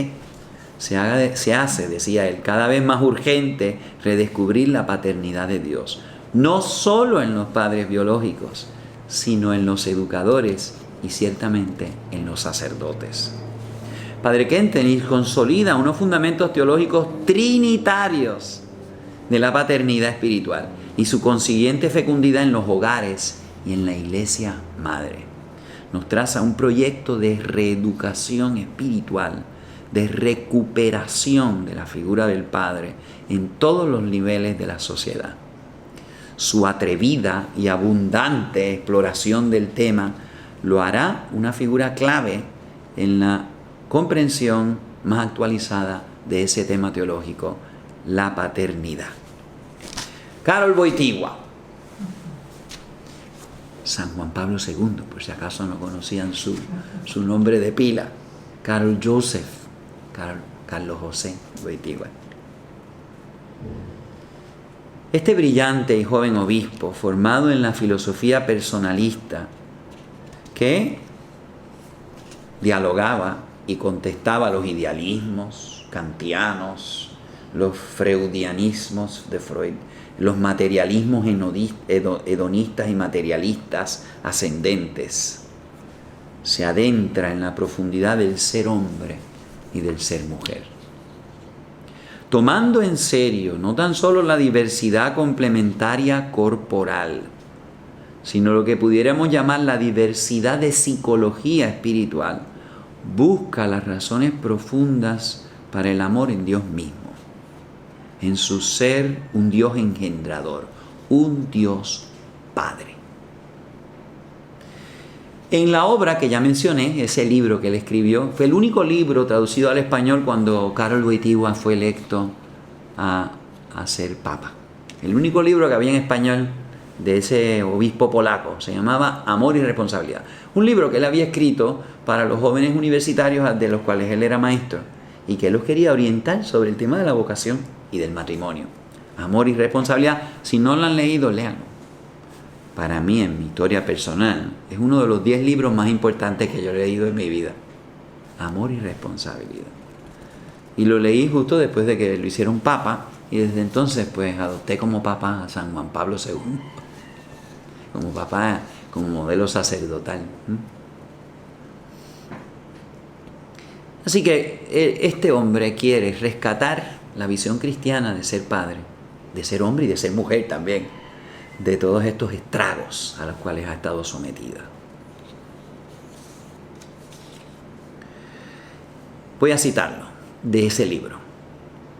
Se hace, decía él, cada vez más urgente redescubrir la paternidad de Dios, no solo en los padres biológicos, sino en los educadores y ciertamente en los sacerdotes. Padre Kentenich consolida unos fundamentos teológicos trinitarios de la paternidad espiritual y su consiguiente fecundidad en los hogares y en la iglesia madre. Nos traza un proyecto de reeducación espiritual, de recuperación de la figura del Padre en todos los niveles de la sociedad. Su atrevida y abundante exploración del tema lo hará una figura clave en la comprensión más actualizada de ese tema teológico, la paternidad. Karol Wojtyła, San Juan Pablo II, por si acaso no conocían su nombre de pila, Karol Carlos José Wojtyła. Este brillante y joven obispo, formado en la filosofía personalista, que dialogaba y contestaba los idealismos kantianos, los freudianismos de Freud, los materialismos hedonistas y materialistas ascendentes, se adentra en la profundidad del ser hombre y del ser mujer, tomando en serio no tan solo la diversidad complementaria corporal, sino lo que pudiéramos llamar la diversidad de psicología espiritual. Busca las razones profundas para el amor en Dios mismo, en su ser un Dios engendrador, un Dios Padre. En la obra que ya mencioné, ese libro que él escribió, fue el único libro traducido al español cuando Karol Wojtyła fue electo a ser papa. El único libro que había en español de ese obispo polaco se llamaba Amor y Responsabilidad. Un libro que él había escrito para los jóvenes universitarios de los cuales él era maestro y que él los quería orientar sobre el tema de la vocación y del matrimonio. Amor y Responsabilidad. Si no lo han leído, léanlo. Para mí, en mi historia personal, es uno de los 10 libros más importantes que yo he leído en mi vida. Amor y Responsabilidad. Y lo leí justo después de que lo hicieron papa, y desde entonces pues adopté como papa a San Juan Pablo II, como papa, como modelo sacerdotal. Así que este hombre quiere rescatar la visión cristiana de ser padre, de ser hombre y de ser mujer también, de todos estos estragos a los cuales ha estado sometida. Voy a citarlo de ese libro.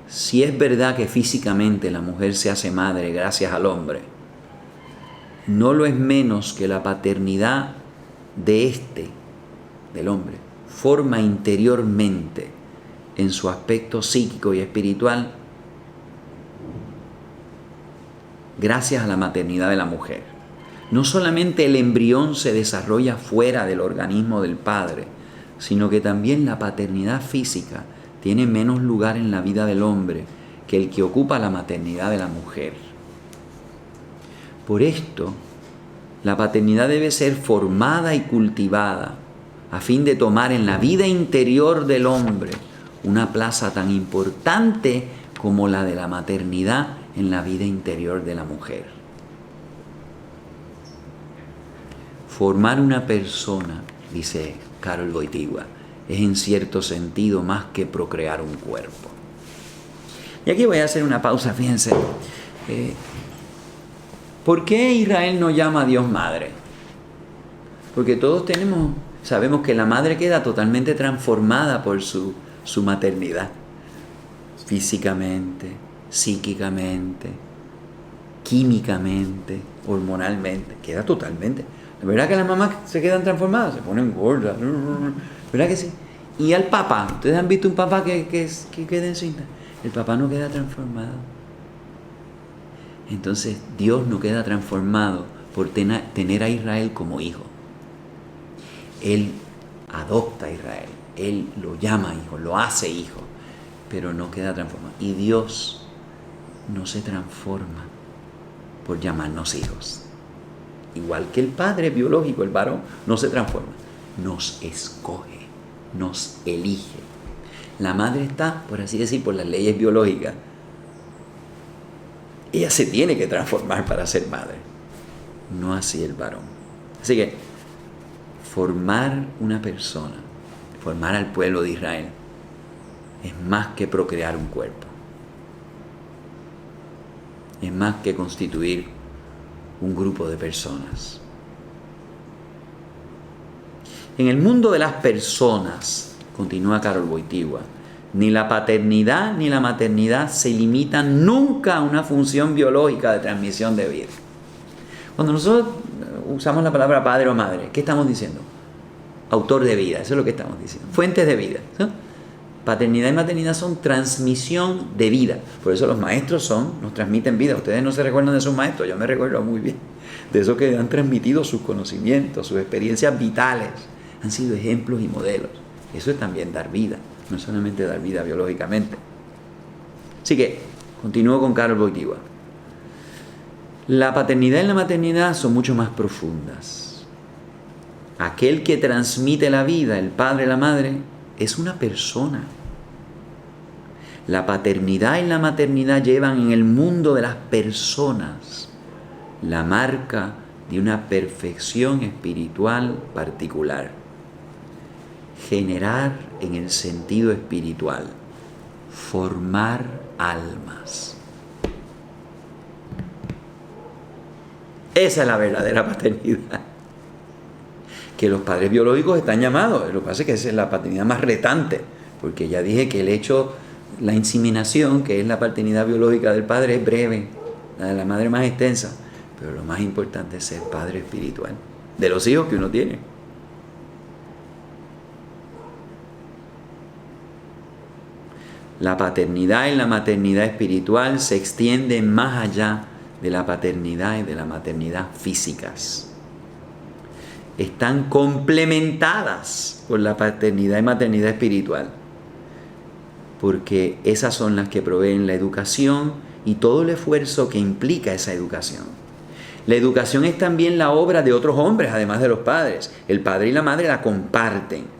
Si es verdad que físicamente la mujer se hace madre gracias al hombre, no lo es menos que la paternidad del hombre, forma interiormente en su aspecto psíquico y espiritual gracias a la maternidad de la mujer. No solamente el embrión se desarrolla fuera del organismo del padre, sino que también la paternidad física tiene menos lugar en la vida del hombre que el que ocupa la maternidad de la mujer. Por esto, La paternidad debe ser formada y cultivada a fin de tomar en la vida interior del hombre una plaza tan importante como la de la maternidad en la vida interior de la mujer. Formar una persona, dice Karol Wojtyła, es en cierto sentido más que procrear un cuerpo. Y aquí voy a hacer una pausa, fíjense. ¿Por qué Israel no llama a Dios madre? Porque todos sabemos que la madre queda totalmente transformada por su maternidad. Físicamente, psíquicamente, químicamente, hormonalmente. Queda totalmente. ¿Verdad que las mamás se quedan transformadas? Se ponen gordas. ¿Verdad que sí? Y al papá, ¿ustedes han visto un papá que queda encinta? El papá no queda transformado. Entonces Dios no queda transformado por tener a Israel como hijo. Él adopta a Israel, Él lo llama hijo, lo hace hijo, pero no queda transformado. Y Dios no se transforma por llamarnos hijos. Igual que el padre biológico, el varón, no se transforma, nos escoge, nos elige. La madre está, por así decir, por las leyes biológicas. Ella se tiene que transformar para ser madre, no así el varón. Así que formar una persona, formar al pueblo de Israel, es más que procrear un cuerpo. Es más que constituir un grupo de personas. En el mundo de las personas, continúa Karol Wojtyła, ni la paternidad ni la maternidad se limitan nunca a una función biológica de transmisión de vida. Cuando nosotros usamos la palabra padre o madre, ¿qué estamos diciendo? Autor de vida, eso es lo que estamos diciendo. Fuentes de vida, ¿sí? Paternidad y maternidad son transmisión de vida. Por eso los maestros nos transmiten vida. Ustedes no se recuerdan de sus maestros, yo me recuerdo muy bien. De esos que han transmitido sus conocimientos, sus experiencias vitales. Han sido ejemplos y modelos. Eso es también dar vida, no solamente dar vida biológicamente. Así que, continúo con Karol Wojtyła. La paternidad y la maternidad son mucho más profundas. Aquel que transmite la vida, el padre, la madre, es una persona. La paternidad y la maternidad llevan en el mundo de las personas la marca de una perfección espiritual particular. Generar en el sentido espiritual, formar almas. Esa es la verdadera paternidad. Que los padres biológicos están llamados. Lo que pasa es que esa es la paternidad más retante, porque ya dije que el hecho, la inseminación, que es la paternidad biológica del padre, es breve, la de la madre más extensa, pero lo más importante es ser padre espiritual, de los hijos que uno tiene. La paternidad y la maternidad espiritual se extienden más allá de la paternidad y de la maternidad físicas. Están complementadas por la paternidad y maternidad espiritual, porque esas son las que proveen la educación y todo el esfuerzo que implica esa educación. La educación es también la obra de otros hombres, además de los padres. El padre y la madre la comparten.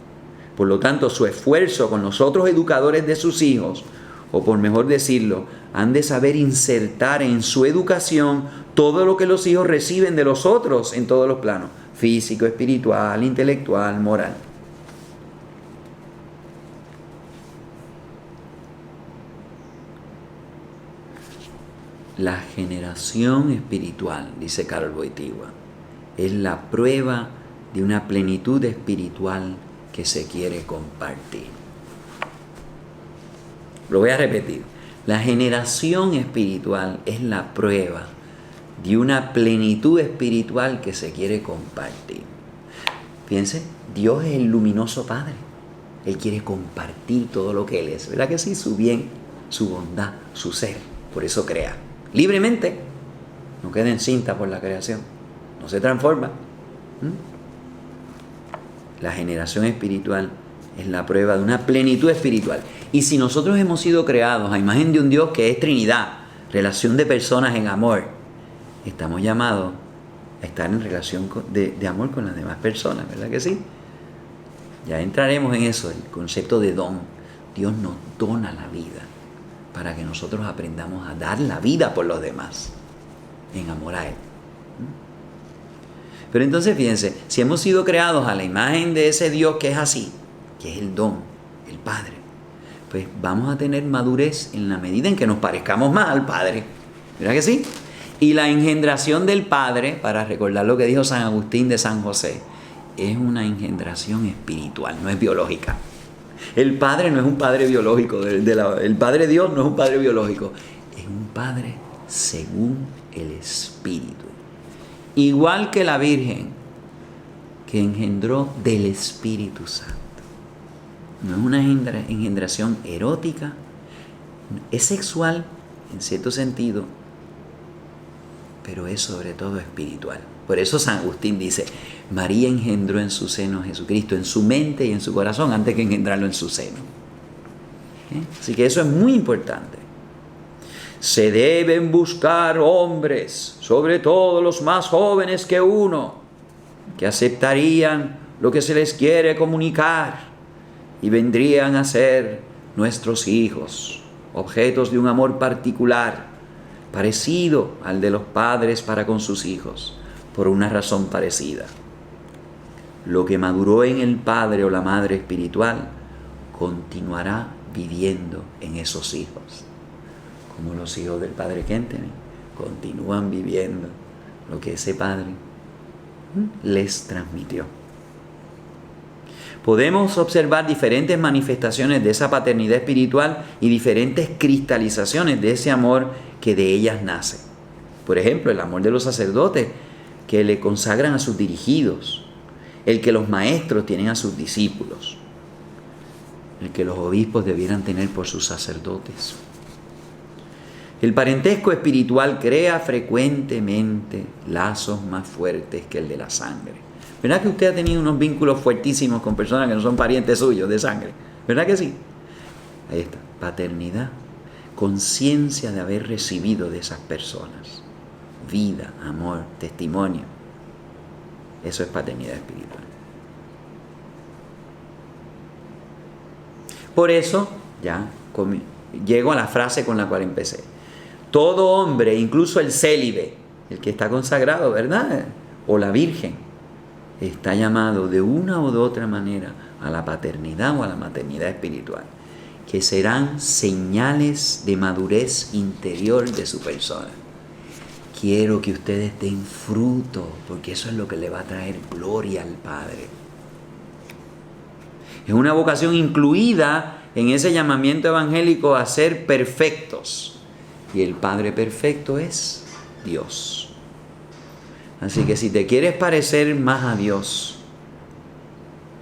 Por lo tanto, su esfuerzo con los otros educadores de sus hijos, o por mejor decirlo, han de saber insertar en su educación todo lo que los hijos reciben de los otros en todos los planos: físico, espiritual, intelectual, moral. La generación espiritual, dice Karol Wojtyła, es la prueba de una plenitud espiritual que se quiere compartir. Lo voy a repetir. La generación espiritual es la prueba de una plenitud espiritual que se quiere compartir. Fíjense, Dios es el luminoso Padre. Él quiere compartir todo lo que Él es. ¿Verdad que sí? Su bien, su bondad, su ser. Por eso crea. Libremente. No queda encinta por la creación. No se transforma. La generación espiritual es la prueba de una plenitud espiritual. Y si nosotros hemos sido creados a imagen de un Dios que es Trinidad, relación de personas en amor, estamos llamados a estar en relación de amor con las demás personas, ¿verdad que sí? Ya entraremos en eso, el concepto de don. Dios nos dona la vida para que nosotros aprendamos a dar la vida por los demás, en amor a Él. Pero entonces fíjense, si hemos sido creados a la imagen de ese Dios que es así, que es el don, el Padre, pues vamos a tener madurez en la medida en que nos parezcamos más al Padre. ¿Verdad que sí? Y la engendración del Padre, para recordar lo que dijo San Agustín de San José, es una engendración espiritual, no es biológica. El Padre no es un Padre biológico, el Padre Dios no es un Padre biológico, es un Padre según el Espíritu. Igual que la Virgen, que engendró del Espíritu Santo. No es una engendración erótica, es sexual en cierto sentido, pero es sobre todo espiritual. Por eso San Agustín dice, María engendró en su seno a Jesucristo, en su mente y en su corazón, antes que engendrarlo en su seno. Así que eso es muy importante. Se deben buscar hombres, sobre todo los más jóvenes que uno, que aceptarían lo que se les quiere comunicar y vendrían a ser nuestros hijos, objetos de un amor particular, parecido al de los padres para con sus hijos, por una razón parecida. Lo que maduró en el padre o la madre espiritual continuará viviendo en esos hijos. Como los hijos del padre Kentenich continúan viviendo lo que ese padre les transmitió. Podemos observar diferentes manifestaciones de esa paternidad espiritual y diferentes cristalizaciones de ese amor que de ellas nace. Por ejemplo, el amor de los sacerdotes que le consagran a sus dirigidos, el que los maestros tienen a sus discípulos, el que los obispos debieran tener por sus sacerdotes. El parentesco espiritual crea frecuentemente lazos más fuertes que el de la sangre. ¿Verdad que usted ha tenido unos vínculos fuertísimos con personas que no son parientes suyos de sangre? ¿Verdad que sí? Ahí está, paternidad, conciencia de haber recibido de esas personas, vida, amor, testimonio. Eso es paternidad espiritual. Por eso, ya llego a la frase con la cual empecé. Todo hombre, incluso el célibe, el que está consagrado, ¿verdad? O la virgen, está llamado de una u otra manera a la paternidad o a la maternidad espiritual, que serán señales de madurez interior de su persona. Quiero que ustedes den fruto, porque eso es lo que le va a traer gloria al Padre. Es una vocación incluida en ese llamamiento evangélico a ser perfectos. Y el Padre perfecto es Dios. Así que si te quieres parecer más a Dios,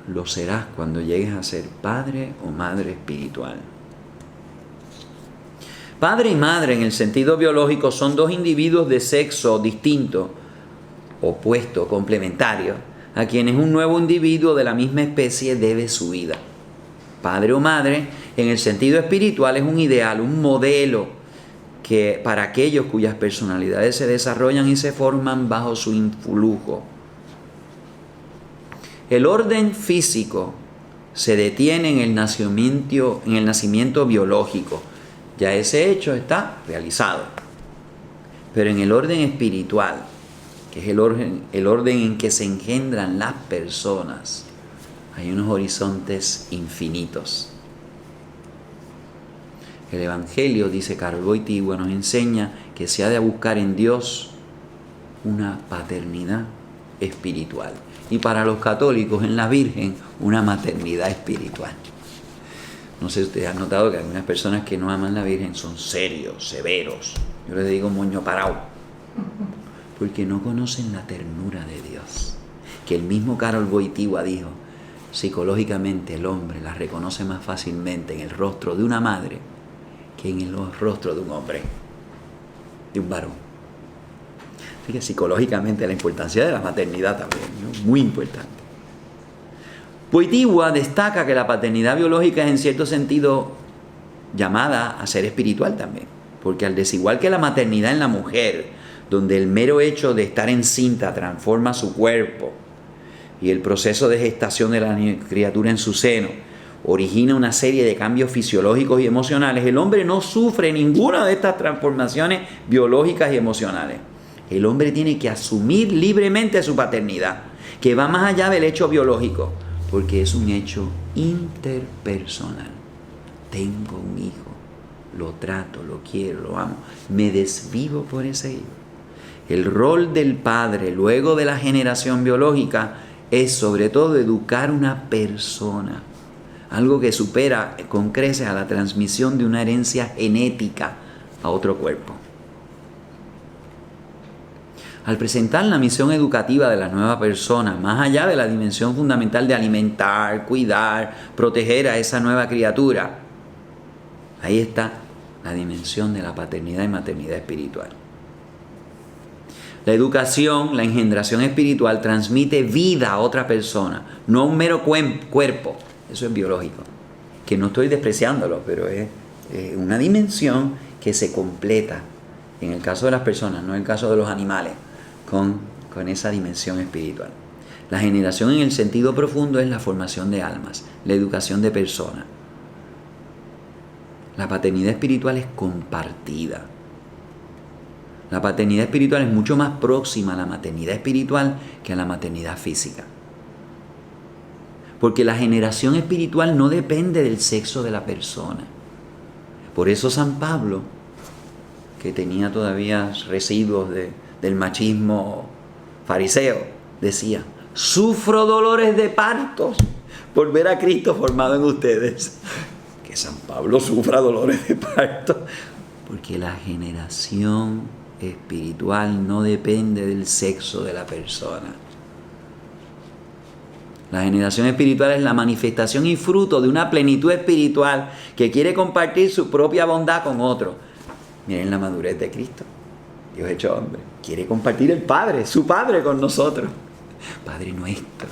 lo serás cuando llegues a ser padre o madre espiritual. Padre y madre en el sentido biológico son dos individuos de sexo distinto, opuesto, complementario, a quienes un nuevo individuo de la misma especie debe su vida. Padre o madre en el sentido espiritual es un ideal, un modelo, que para aquellos cuyas personalidades se desarrollan y se forman bajo su influjo. El orden físico se detiene en el nacimiento biológico. Ya ese hecho está realizado. Pero en el orden espiritual, que es el orden en que se engendran las personas, hay unos horizontes infinitos. El Evangelio, dice Karol Wojtyła, nos enseña que se ha de buscar en Dios una paternidad espiritual. Y para los católicos, en la Virgen, una maternidad espiritual. No sé si ustedes han notado que algunas personas que no aman la Virgen son serios, severos. Yo les digo moño parado. Porque no conocen la ternura de Dios. Que el mismo Karol Wojtyła dijo, psicológicamente el hombre la reconoce más fácilmente en el rostro de una madre que en el rostro de un hombre, de un varón. Así que psicológicamente la importancia de la maternidad también, ¿no? Muy importante. Wojtyła destaca que la paternidad biológica es en cierto sentido llamada a ser espiritual también, porque al desigual que la maternidad en la mujer donde el mero hecho de estar encinta transforma su cuerpo y el proceso de gestación de la criatura en su seno origina una serie de cambios fisiológicos y emocionales, el hombre no sufre ninguna de estas transformaciones biológicas y emocionales. El hombre tiene que asumir libremente su paternidad, que va más allá del hecho biológico, porque es un hecho interpersonal. Tengo un hijo, lo trato, lo quiero, lo amo, me desvivo por ese hijo. El rol del padre luego de la generación biológica es sobre todo educar una persona, algo que supera con creces a la transmisión de una herencia genética a otro cuerpo. Al presentar la misión educativa de la nueva persona, más allá de la dimensión fundamental de alimentar, cuidar, proteger a esa nueva criatura, ahí está la dimensión de la paternidad y maternidad espiritual. La educación, la engendración espiritual transmite vida a otra persona, no a un mero cuerpo. Eso es biológico, que no estoy despreciándolo, pero es una dimensión que se completa, en el caso de las personas, no en el caso de los animales, con esa dimensión espiritual. La generación en el sentido profundo es la formación de almas, la educación de personas. La paternidad espiritual es compartida. La paternidad espiritual es mucho más próxima a la maternidad espiritual que a la maternidad física. Porque la generación espiritual no depende del sexo de la persona. Por eso San Pablo, que tenía todavía residuos del machismo fariseo, decía: sufro dolores de partos por ver a Cristo formado en ustedes. Que San Pablo sufra dolores de parto, porque la generación espiritual no depende del sexo de la persona. La generación espiritual es la manifestación y fruto de una plenitud espiritual que quiere compartir su propia bondad con otros. Miren la madurez de Cristo, Dios hecho hombre. Quiere compartir el Padre, su Padre con nosotros. Padre nuestro.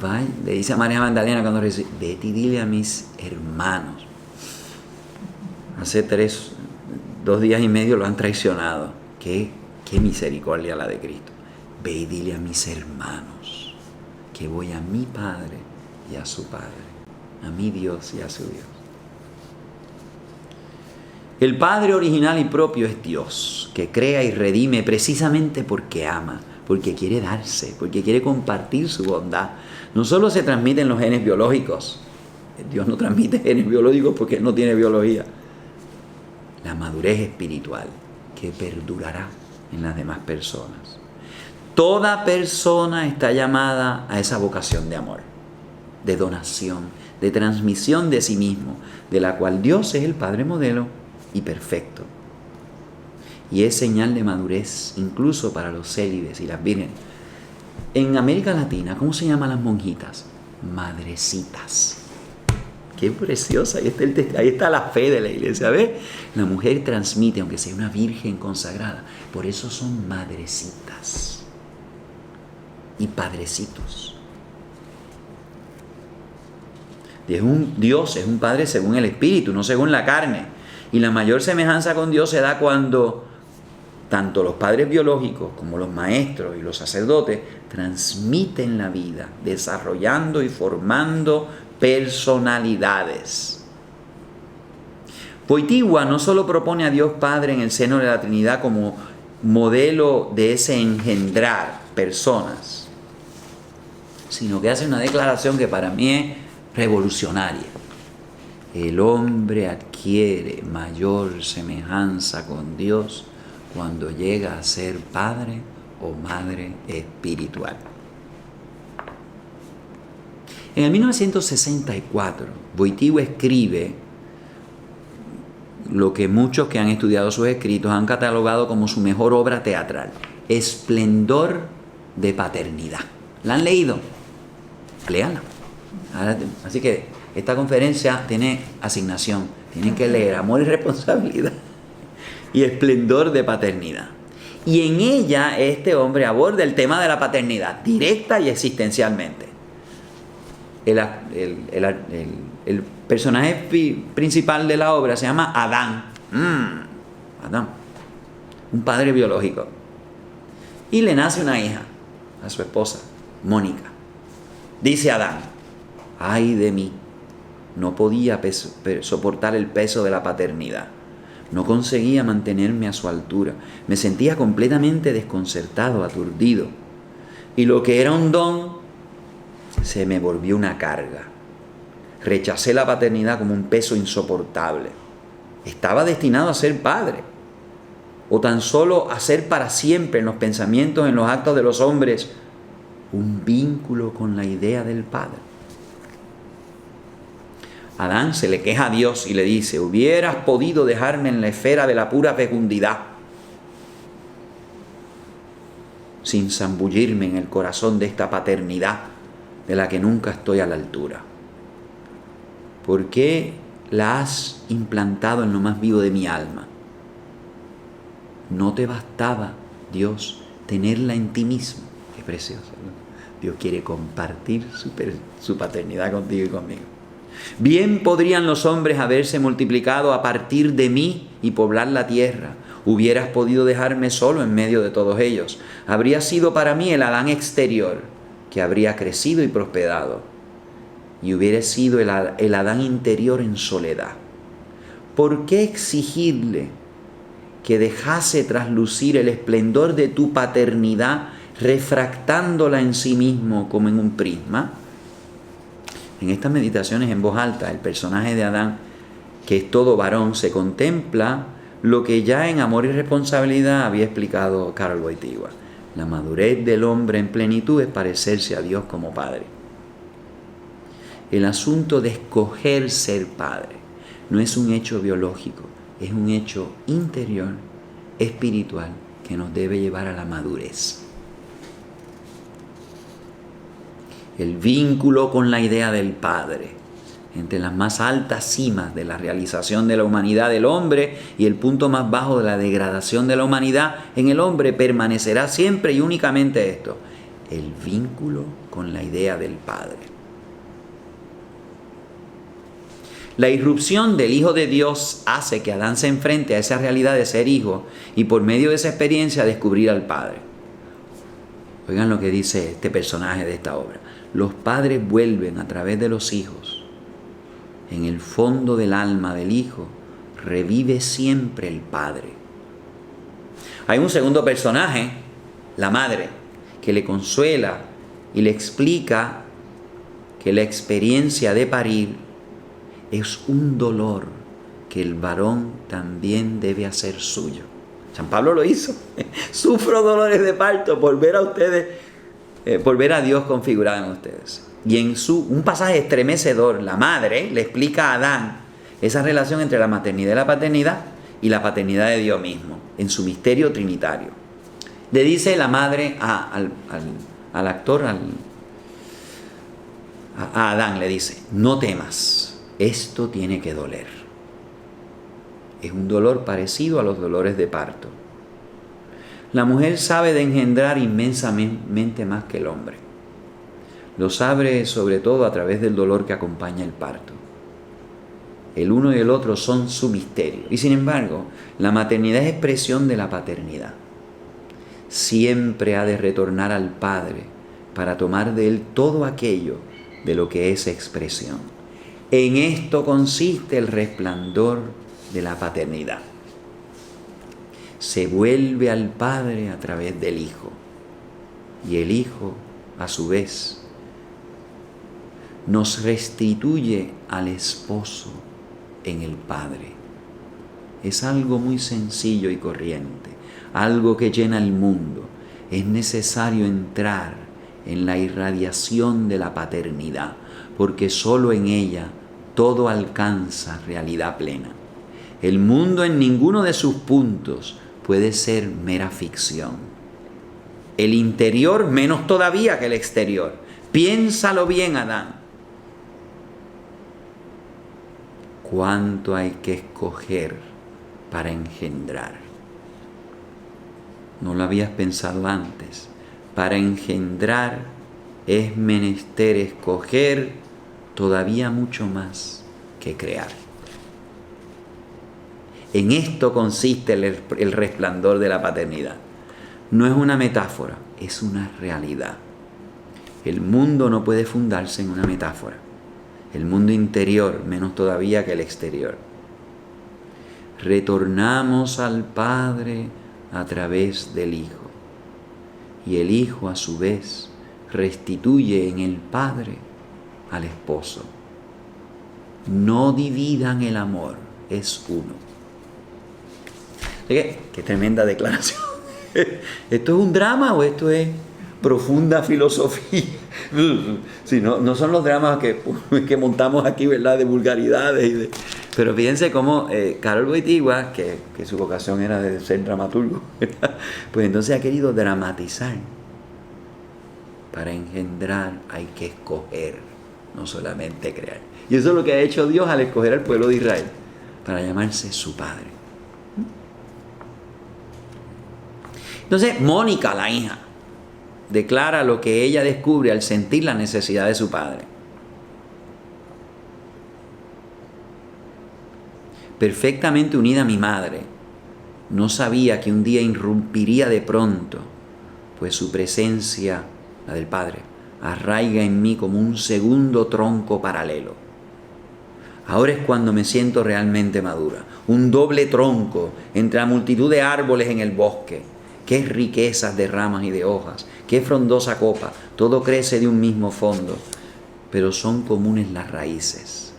Va, le dice a María Magdalena cuando recibe: vete y dile a mis hermanos. Hace 2 días y medio lo han traicionado. Qué misericordia la de Cristo. Ve y dile a mis hermanos que voy a mi Padre y a su Padre, a mi Dios y a su Dios. El Padre original y propio es Dios, que crea y redime precisamente porque ama, porque quiere darse, porque quiere compartir su bondad. No solo se transmiten los genes biológicos, Dios no transmite genes biológicos porque Él no tiene biología. La madurez espiritual que perdurará en las demás personas. Toda persona está llamada a esa vocación de amor, de donación, de transmisión de sí mismo, de la cual Dios es el Padre modelo y perfecto. Y es señal de madurez incluso para los célibes y las vírgenes. En América Latina, ¿cómo se llaman las monjitas? Madrecitas. Qué preciosa, ahí está la fe de la iglesia, ¿ves? La mujer transmite, aunque sea una virgen consagrada, por eso son madrecitas y padrecitos. Dios es un Padre según el Espíritu, no según la carne. Y la mayor semejanza con Dios se da cuando tanto los padres biológicos como los maestros y los sacerdotes transmiten la vida, desarrollando y formando personalidades. Wojtyła no solo propone a Dios Padre en el seno de la Trinidad como modelo de ese engendrar personas, sino que hace una declaración que para mí es revolucionaria. El hombre adquiere mayor semejanza con Dios cuando llega a ser padre o madre espiritual. En el 1964, Wojtyła escribe lo que muchos que han estudiado sus escritos han catalogado como su mejor obra teatral, Esplendor de Paternidad. ¿La han leído? Léanla. Así que esta conferencia tiene asignación. Tienen que leer Amor y Responsabilidad y Esplendor de Paternidad. Y en ella este hombre aborda el tema de la paternidad, directa y existencialmente. El personaje principal de la obra se llama Adán. Adán, un padre biológico. Y le nace una hija a su esposa, Mónica. Dice Adán: ay de mí, no podía soportar el peso de la paternidad. No conseguía mantenerme a su altura. Me sentía completamente desconcertado, aturdido. Y lo que era un don se me volvió una carga. Rechacé la paternidad como un peso insoportable. Estaba destinado a ser padre, o tan solo a ser para siempre en los pensamientos, en los actos de los hombres, un vínculo con la idea del Padre. Adán se le queja a Dios y le dice: hubieras podido dejarme en la esfera de la pura fecundidad, sin zambullirme en el corazón de esta paternidad de la que nunca estoy a la altura. ¿Por qué la has implantado en lo más vivo de mi alma? ¿No te bastaba, Dios, tenerla en ti mismo? Qué precioso, ¿no? Dios quiere compartir su paternidad contigo y conmigo. Bien podrían los hombres haberse multiplicado a partir de mí y poblar la tierra. Hubieras podido dejarme solo en medio de todos ellos. Habría sido para mí el Adán exterior, que habría crecido y prosperado. Y hubiera sido el Adán interior en soledad. ¿Por qué exigirle que dejase traslucir el esplendor de tu paternidad, refractándola en sí mismo como en un prisma? En estas meditaciones en voz alta, el personaje de Adán, que es todo varón, se contempla lo que ya en Amor y Responsabilidad había explicado Karol Wojtyła. La madurez del hombre en plenitud es parecerse a Dios como Padre. El asunto de escoger ser padre no es un hecho biológico, es un hecho interior, espiritual, que nos debe llevar a la madurez. El vínculo con la idea del Padre, entre las más altas cimas de la realización de la humanidad del hombre y el punto más bajo de la degradación de la humanidad en el hombre, permanecerá siempre y únicamente esto: el vínculo con la idea del Padre. La irrupción del Hijo de Dios hace que Adán se enfrente a esa realidad de ser hijo y por medio de esa experiencia descubrir al Padre. Oigan lo que dice este personaje de esta obra: los padres vuelven a través de los hijos. En el fondo del alma del hijo revive siempre el Padre. Hay un segundo personaje, la madre, que le consuela y le explica que la experiencia de parir es un dolor que el varón también debe hacer suyo. San Pablo lo hizo. Sufro dolores de parto por ver a ustedes, por ver a Dios configurado en ustedes. Y en un pasaje estremecedor, la madre le explica a Adán esa relación entre la maternidad y la paternidad de Dios mismo, en su misterio trinitario. Le dice la madre al actor, a Adán, le dice: no temas. Esto tiene que doler. Es un dolor parecido a los dolores de parto. La mujer sabe de engendrar inmensamente más que el hombre. Lo sabe sobre todo a través del dolor que acompaña el parto. El uno y el otro son su misterio. Y sin embargo, la maternidad es expresión de la paternidad. Siempre ha de retornar al Padre para tomar de él todo aquello de lo que es expresión. En esto consiste el resplandor de la paternidad. Se vuelve al Padre a través del Hijo. Y el Hijo, a su vez, nos restituye al esposo en el Padre. Es algo muy sencillo y corriente, algo que llena el mundo. Es necesario entrar en la irradiación de la paternidad, porque solo en ella todo alcanza realidad plena. El mundo en ninguno de sus puntos puede ser mera ficción. El interior menos todavía que el exterior. Piénsalo bien, Adán. ¿Cuánto hay que escoger para engendrar? No lo habías pensado antes. Para engendrar es menester escoger todavía mucho más que crear. En esto consiste el resplandor de la paternidad. no es una metáfora, es una realidad. El mundo no puede fundarse en una metáfora. El mundo interior, menos todavía que el exterior. Retornamos al Padre a través del Hijo. Y el Hijo, a su vez, restituye en el Padre al esposo. No dividan el amor, es uno. ¿Qué tremenda declaración? ¿Esto es un drama o esto es profunda filosofía? Sí, no son los dramas que montamos aquí, ¿verdad? De vulgaridades. Pero fíjense cómo Karol Wojtyła, que su vocación era de ser dramaturgo, ¿verdad? Pues entonces ha querido dramatizar. Para engendrar hay que escoger, no solamente crear. Y eso es lo que ha hecho Dios al escoger al pueblo de Israel, para llamarse su Padre. Entonces, Mónica, la hija, declara lo que ella descubre al sentir la necesidad de su padre. Perfectamente unida a mi madre, no sabía que un día irrumpiría de pronto, pues su presencia, la del Padre, arraiga en mí como un segundo tronco paralelo. Ahora es cuando me siento realmente madura, un doble tronco entre la multitud de árboles en el bosque. Qué riquezas de ramas y de hojas, qué frondosa copa, todo crece de un mismo fondo, pero son comunes las raíces.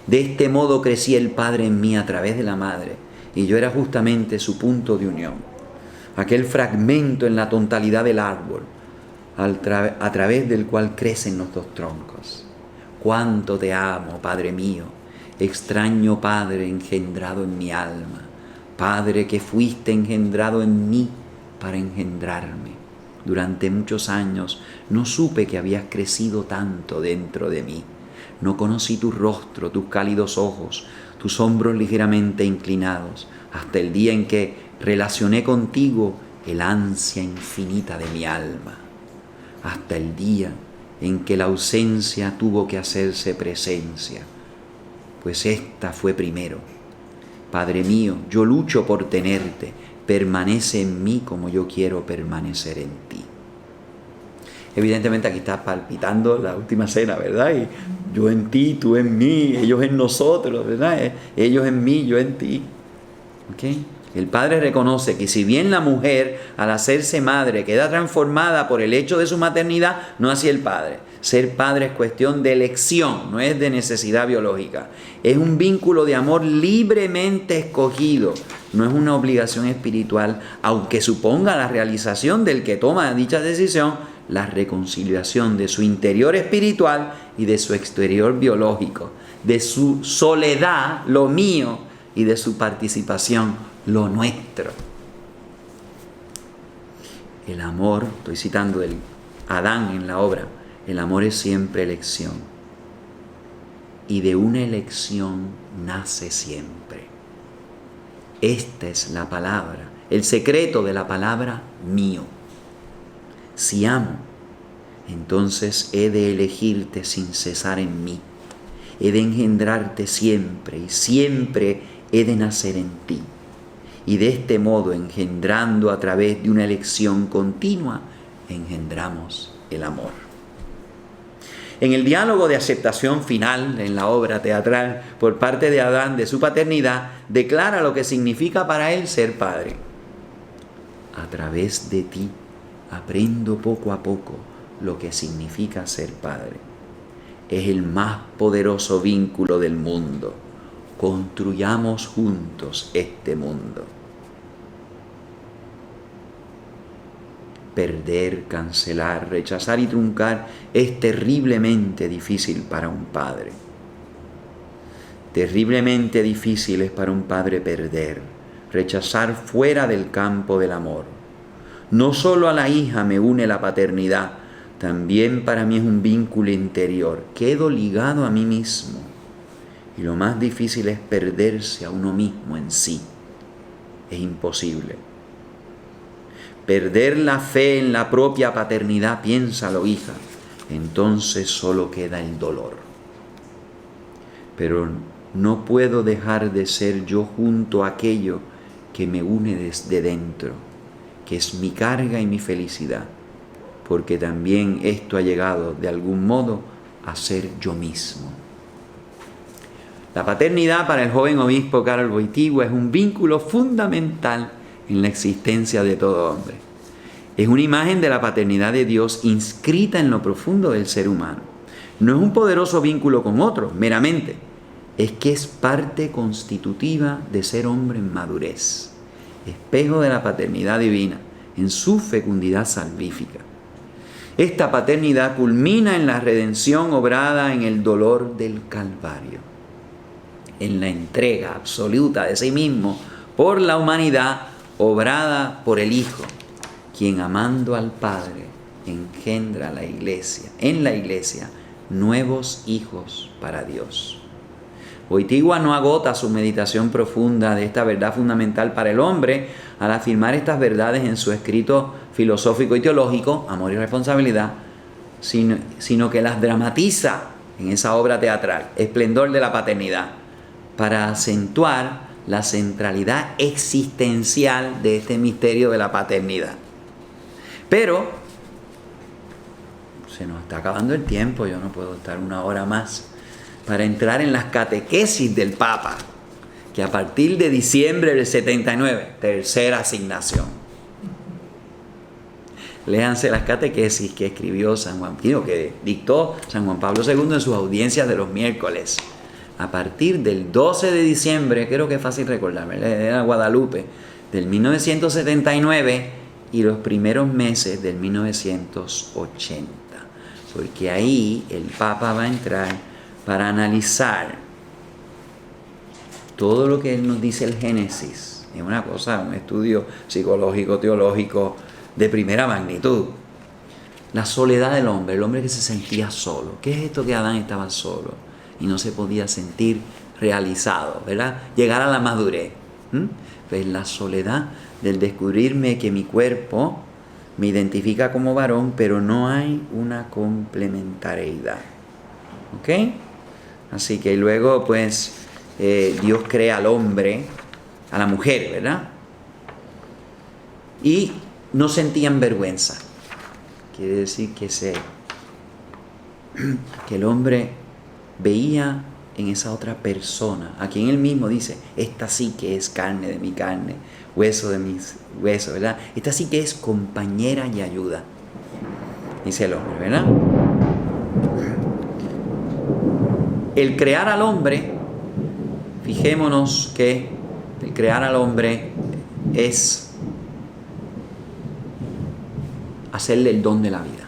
De este modo crecía el Padre en mí a través de la Madre, y yo era justamente su punto de unión. Aquel fragmento en la totalidad del árbol, a través del cual crecen los dos troncos. Cuánto te amo, Padre mío, extraño Padre engendrado en mi alma, Padre que fuiste engendrado en mí para engendrarme. Durante muchos años no supe que habías crecido tanto dentro de mí. No conocí tu rostro, tus cálidos ojos, tus hombros ligeramente inclinados, hasta el día en que relacioné contigo el ansia infinita de mi alma. Hasta el día en que la ausencia tuvo que hacerse presencia, pues esta fue primero. Padre mío, yo lucho por tenerte, permanece en mí como yo quiero permanecer en ti. Evidentemente aquí está palpitando la última cena, ¿verdad? Y yo en ti, tú en mí, ellos en nosotros, ¿verdad? Ellos en mí, yo en ti. ¿Ok? El Padre reconoce que si bien la mujer, al hacerse madre, queda transformada por el hecho de su maternidad, no así el Padre. Ser padre es cuestión de elección, no es de necesidad biológica. Es un vínculo de amor libremente escogido, no es una obligación espiritual, aunque suponga la realización del que toma dicha decisión, la reconciliación de su interior espiritual y de su exterior biológico, de su soledad, lo mío, y de su participación, lo nuestro. El amor, estoy citando el Adán en la obra, el amor es siempre elección. Y de una elección nace siempre. Esta es la palabra, el secreto de la palabra mío. Si amo, entonces he de elegirte sin cesar en mí. He de engendrarte siempre y siempre he de nacer en ti. Y de este modo, engendrando a través de una elección continua, engendramos el amor. En el diálogo de aceptación final en la obra teatral por parte de Adán de su paternidad, declara lo que significa para él ser padre. A través de ti aprendo poco a poco lo que significa ser padre. Es el más poderoso vínculo del mundo. Construyamos juntos este mundo. Perder, cancelar, rechazar y truncar es terriblemente difícil para un padre. Terriblemente difícil es para un padre perder, rechazar fuera del campo del amor. No solo a la hija me une la paternidad, también para mí es un vínculo interior. Quedo ligado a mí mismo. Y lo más difícil es perderse a uno mismo en sí. Es imposible. Perder la fe en la propia paternidad, piénsalo, hija, entonces solo queda el dolor. Pero no puedo dejar de ser yo junto a aquello que me une desde dentro. que es mi carga y mi felicidad, porque también esto ha llegado de algún modo a ser yo mismo. La paternidad para el joven obispo Karol Wojtyła es un vínculo fundamental en la existencia de todo hombre. Es una imagen de la paternidad de Dios inscrita en lo profundo del ser humano. No es un poderoso vínculo con otro, meramente. Es que es parte constitutiva de ser hombre en madurez, espejo de la paternidad divina en su fecundidad salvífica. Esta paternidad culmina en la redención obrada en el dolor del Calvario, en la entrega absoluta de sí mismo por la humanidad obrada por el Hijo, quien amando al Padre engendra a la Iglesia, en la Iglesia, nuevos hijos para Dios. Wojtyła no agota su meditación profunda de esta verdad fundamental para el hombre al afirmar estas verdades en su escrito filosófico y teológico, Amor y Responsabilidad, sino que las dramatiza en esa obra teatral, Esplendor de la Paternidad, para acentuar la centralidad existencial de este misterio de la paternidad. Pero se nos está acabando el tiempo, yo no puedo estar una hora más para entrar en las catequesis del Papa, que a partir de diciembre del 79, tercera asignación. Léanse las catequesis que escribió San Juan, que dictó San Juan Pablo II en sus audiencias de los miércoles. A partir del 12 de diciembre, creo que es fácil recordarme, era Guadalupe, del 1979 y los primeros meses del 1980. Porque ahí el Papa va a entrar para analizar todo lo que él nos dice el Génesis. Es una cosa, un estudio psicológico, teológico de primera magnitud. La soledad del hombre, el hombre que se sentía solo. ¿Qué es esto que Adán estaba solo y no se podía sentir realizado, ¿verdad? Llegar a la madurez. Pues la soledad del descubrirme que mi cuerpo me identifica como varón, pero no hay una complementariedad. ¿Ok? Así que luego, pues, Dios crea al hombre, a la mujer, ¿verdad? Y no sentían vergüenza. Quiere decir que el hombre veía en esa otra persona, a quien él mismo dice, esta sí que es carne de mi carne, hueso de mis huesos, ¿verdad? Esta sí que es compañera y ayuda, dice el hombre, ¿verdad? El crear al hombre, fijémonos que el crear al hombre es hacerle el don de la vida.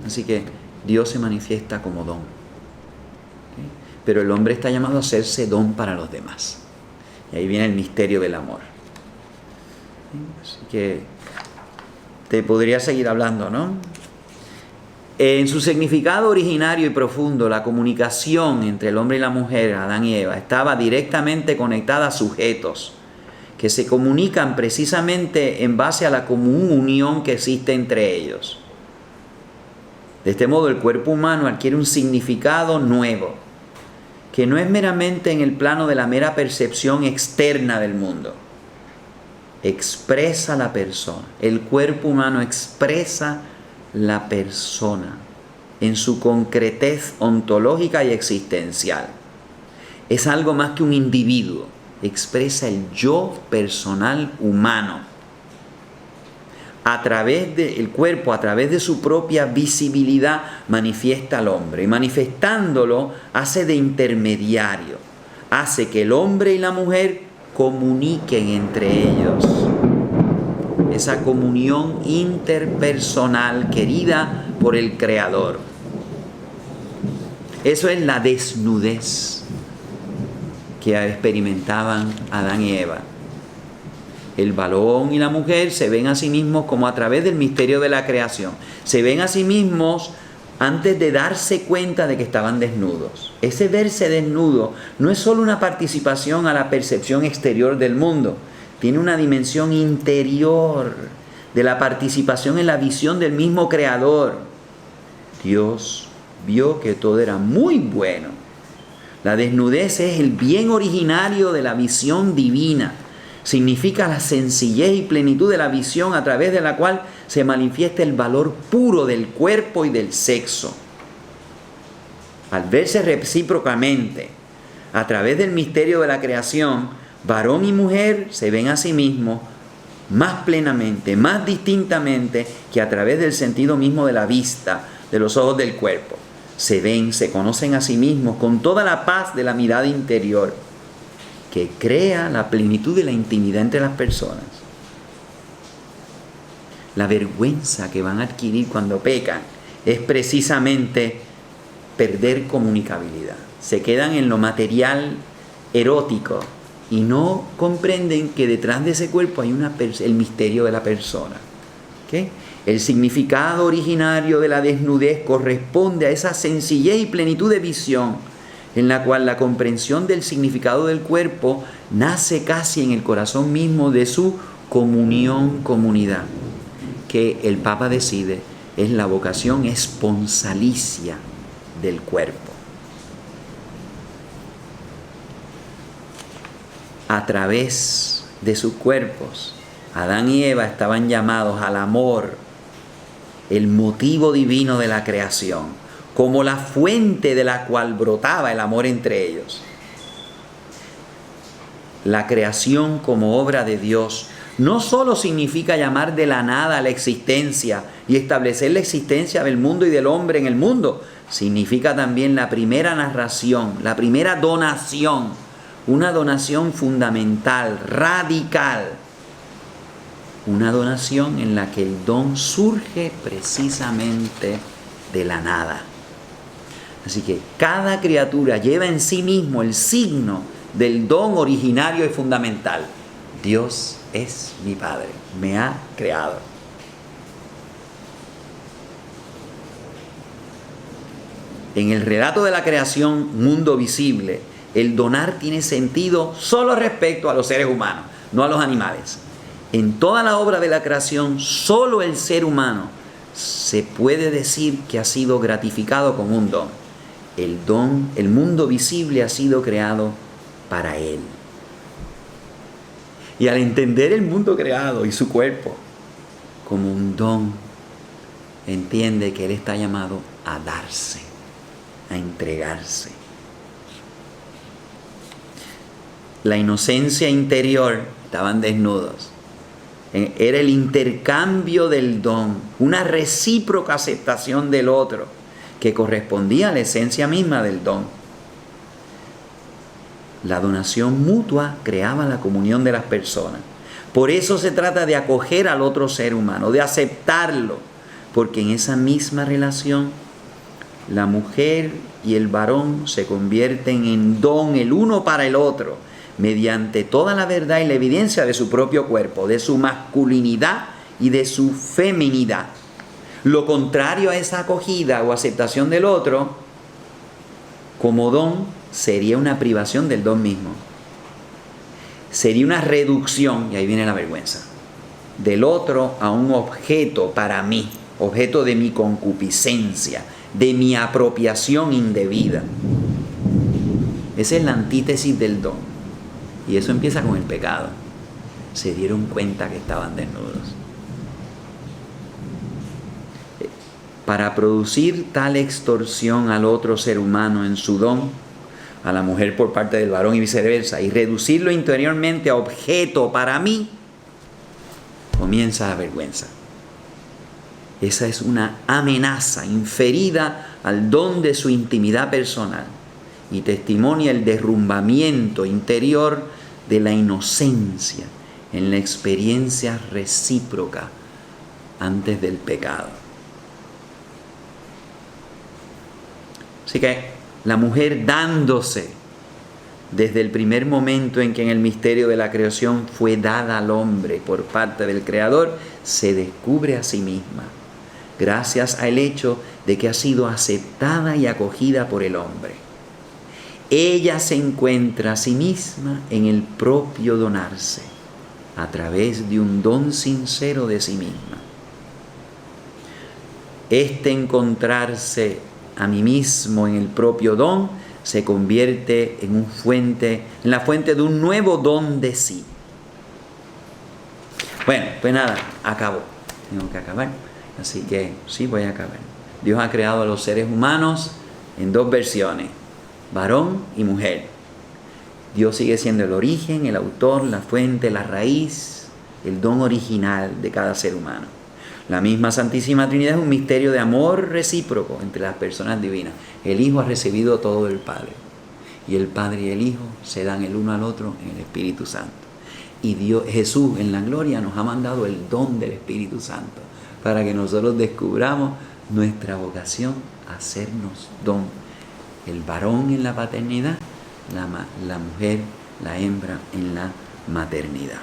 Así que Dios se manifiesta como don. ¿Okay? Pero el hombre está llamado a hacerse don para los demás. Y ahí viene el misterio del amor. Así que te podría seguir hablando, ¿no? En su significado originario y profundo, la comunicación entre el hombre y la mujer, Adán y Eva, estaba directamente conectada a sujetos que se comunican precisamente en base a la común unión que existe entre ellos. De este modo, el cuerpo humano adquiere un significado nuevo, que no es meramente en el plano de la mera percepción externa del mundo. Expresa la persona. El cuerpo humano expresa la persona en su concretez ontológica y existencial. Es algo más que un individuo. Expresa el yo personal humano. A través del cuerpo, a través de su propia visibilidad, manifiesta al hombre. Y manifestándolo, hace de intermediario. Hace que el hombre y la mujer comuniquen entre ellos. Esa comunión interpersonal querida por el Creador. Eso es la desnudez que experimentaban Adán y Eva. El varón y la mujer se ven a sí mismos como a través del misterio de la creación. Se ven a sí mismos antes de darse cuenta de que estaban desnudos. Ese verse desnudo no es solo una participación a la percepción exterior del mundo. Tiene una dimensión interior de la participación en la visión del mismo Creador. Dios vio que todo era muy bueno. La desnudez es el bien originario de la visión divina. Significa la sencillez y plenitud de la visión a través de la cual se manifiesta el valor puro del cuerpo y del sexo. Al verse recíprocamente a través del misterio de la creación, varón y mujer se ven a sí mismos más plenamente, más distintamente que a través del sentido mismo de la vista, de los ojos del cuerpo. Se ven, se conocen a sí mismos con toda la paz de la mirada interior, que crea la plenitud de la intimidad entre las personas. La vergüenza que van a adquirir cuando pecan es precisamente perder comunicabilidad. Se quedan en lo material erótico y no comprenden que detrás de ese cuerpo hay el misterio de la persona. ¿Okay? El significado originario de la desnudez corresponde a esa sencillez y plenitud de visión en la cual la comprensión del significado del cuerpo nace casi en el corazón mismo de su comunidad, que el Papa decide es la vocación esponsalicia del cuerpo. A través de sus cuerpos, Adán y Eva estaban llamados al amor, el motivo divino de la creación, como la fuente de la cual brotaba el amor entre ellos. La creación como obra de Dios no solo significa llamar de la nada a la existencia y establecer la existencia del mundo y del hombre en el mundo, significa también la primera narración, la primera donación, una donación fundamental, radical, una donación en la que el don surge precisamente de la nada. Así que cada criatura lleva en sí mismo el signo del don originario y fundamental. Dios es mi Padre, me ha creado. En el relato de la creación, mundo visible, el donar tiene sentido solo respecto a los seres humanos, no a los animales. En toda la obra de la creación, solo el ser humano se puede decir que ha sido gratificado con un don. El don, el mundo visible ha sido creado para él. Y al entender el mundo creado y su cuerpo como un don, entiende que él está llamado a darse, a entregarse. La inocencia interior, estaban desnudos. Era el intercambio del don, una recíproca aceptación del otro, que correspondía a la esencia misma del don. La donación mutua creaba la comunión de las personas. Por eso se trata de acoger al otro ser humano, de aceptarlo, porque en esa misma relación la mujer y el varón se convierten en don el uno para el otro, mediante toda la verdad y la evidencia de su propio cuerpo, de su masculinidad y de su feminidad. Lo contrario a esa acogida o aceptación del otro como don sería una privación del don mismo. Sería una reducción, y ahí viene la vergüenza, del otro a un objeto para mí, objeto de mi concupiscencia, de mi apropiación indebida. Esa es la antítesis del don. Y eso empieza con el pecado. Se dieron cuenta que estaban desnudos. Para producir tal extorsión al otro ser humano en su don, a la mujer por parte del varón y viceversa, y reducirlo interiormente a objeto para mí, comienza la vergüenza. Esa es una amenaza inferida al don de su intimidad personal y testimonia el derrumbamiento interior de la inocencia en la experiencia recíproca antes del pecado. Así que la mujer dándose desde el primer momento en que en el misterio de la creación fue dada al hombre por parte del Creador, se descubre a sí misma, gracias al hecho de que ha sido aceptada y acogida por el hombre. Ella se encuentra a sí misma en el propio donarse, a través de un don sincero de sí misma. Este encontrarse a mí mismo en el propio don se convierte en la fuente de un nuevo don de sí. Bueno, pues nada, acabo. Tengo que acabar. Así que sí, voy a acabar. Dios ha creado a los seres humanos en dos versiones, varón y mujer. Dios sigue siendo el origen, el autor, la fuente, la raíz, el don original de cada ser humano. La misma Santísima Trinidad es un misterio de amor recíproco entre las personas divinas. El Hijo ha recibido todo del Padre. Y el Padre y el Hijo se dan el uno al otro en el Espíritu Santo. Y Dios, Jesús en la gloria nos ha mandado el don del Espíritu Santo para que nosotros descubramos nuestra vocación a hacernos don. El varón en la paternidad, la mujer, la hembra en la maternidad.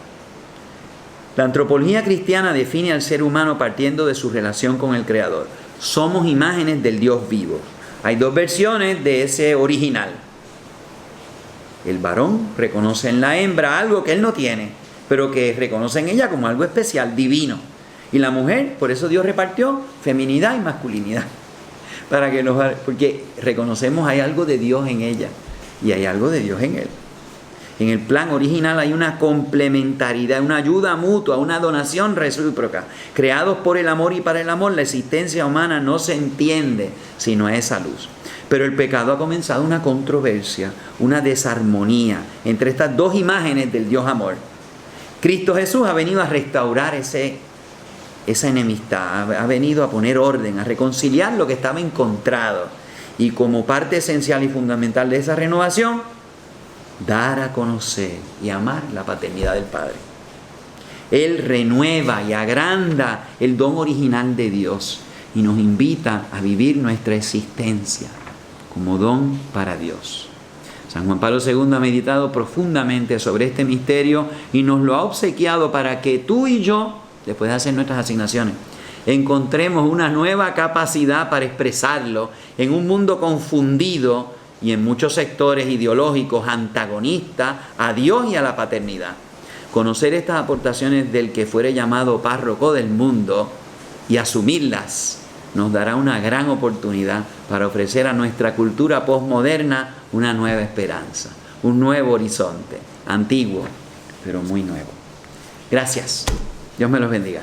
La antropología cristiana define al ser humano partiendo de su relación con el Creador. Somos imágenes del Dios vivo. Hay dos versiones de ese original. El varón reconoce en la hembra algo que él no tiene, pero que reconoce en ella como algo especial, divino. Y la mujer, por eso Dios repartió feminidad y masculinidad. Porque reconocemos hay algo de Dios en ella y hay algo de Dios en él. En el plan original hay una complementariedad, una ayuda mutua, una donación recíproca. Creados por el amor y para el amor, la existencia humana no se entiende sino a esa luz. Pero el pecado ha comenzado una controversia, una desarmonía entre estas dos imágenes del Dios amor. Cristo Jesús ha venido a restaurar esa enemistad, ha venido a poner orden, a reconciliar lo que estaba encontrado. Y como parte esencial y fundamental de esa renovación, dar a conocer y amar la paternidad del Padre. Él renueva y agranda el don original de Dios y nos invita a vivir nuestra existencia como don para Dios. San Juan Pablo II ha meditado profundamente sobre este misterio y nos lo ha obsequiado para que tú y yo, después de hacer nuestras asignaciones, encontremos una nueva capacidad para expresarlo en un mundo confundido y en muchos sectores ideológicos antagonistas a Dios y a la paternidad. Conocer estas aportaciones del que fuere llamado párroco del mundo y asumirlas nos dará una gran oportunidad para ofrecer a nuestra cultura posmoderna una nueva esperanza, un nuevo horizonte, antiguo, pero muy nuevo. Gracias. Dios me los bendiga.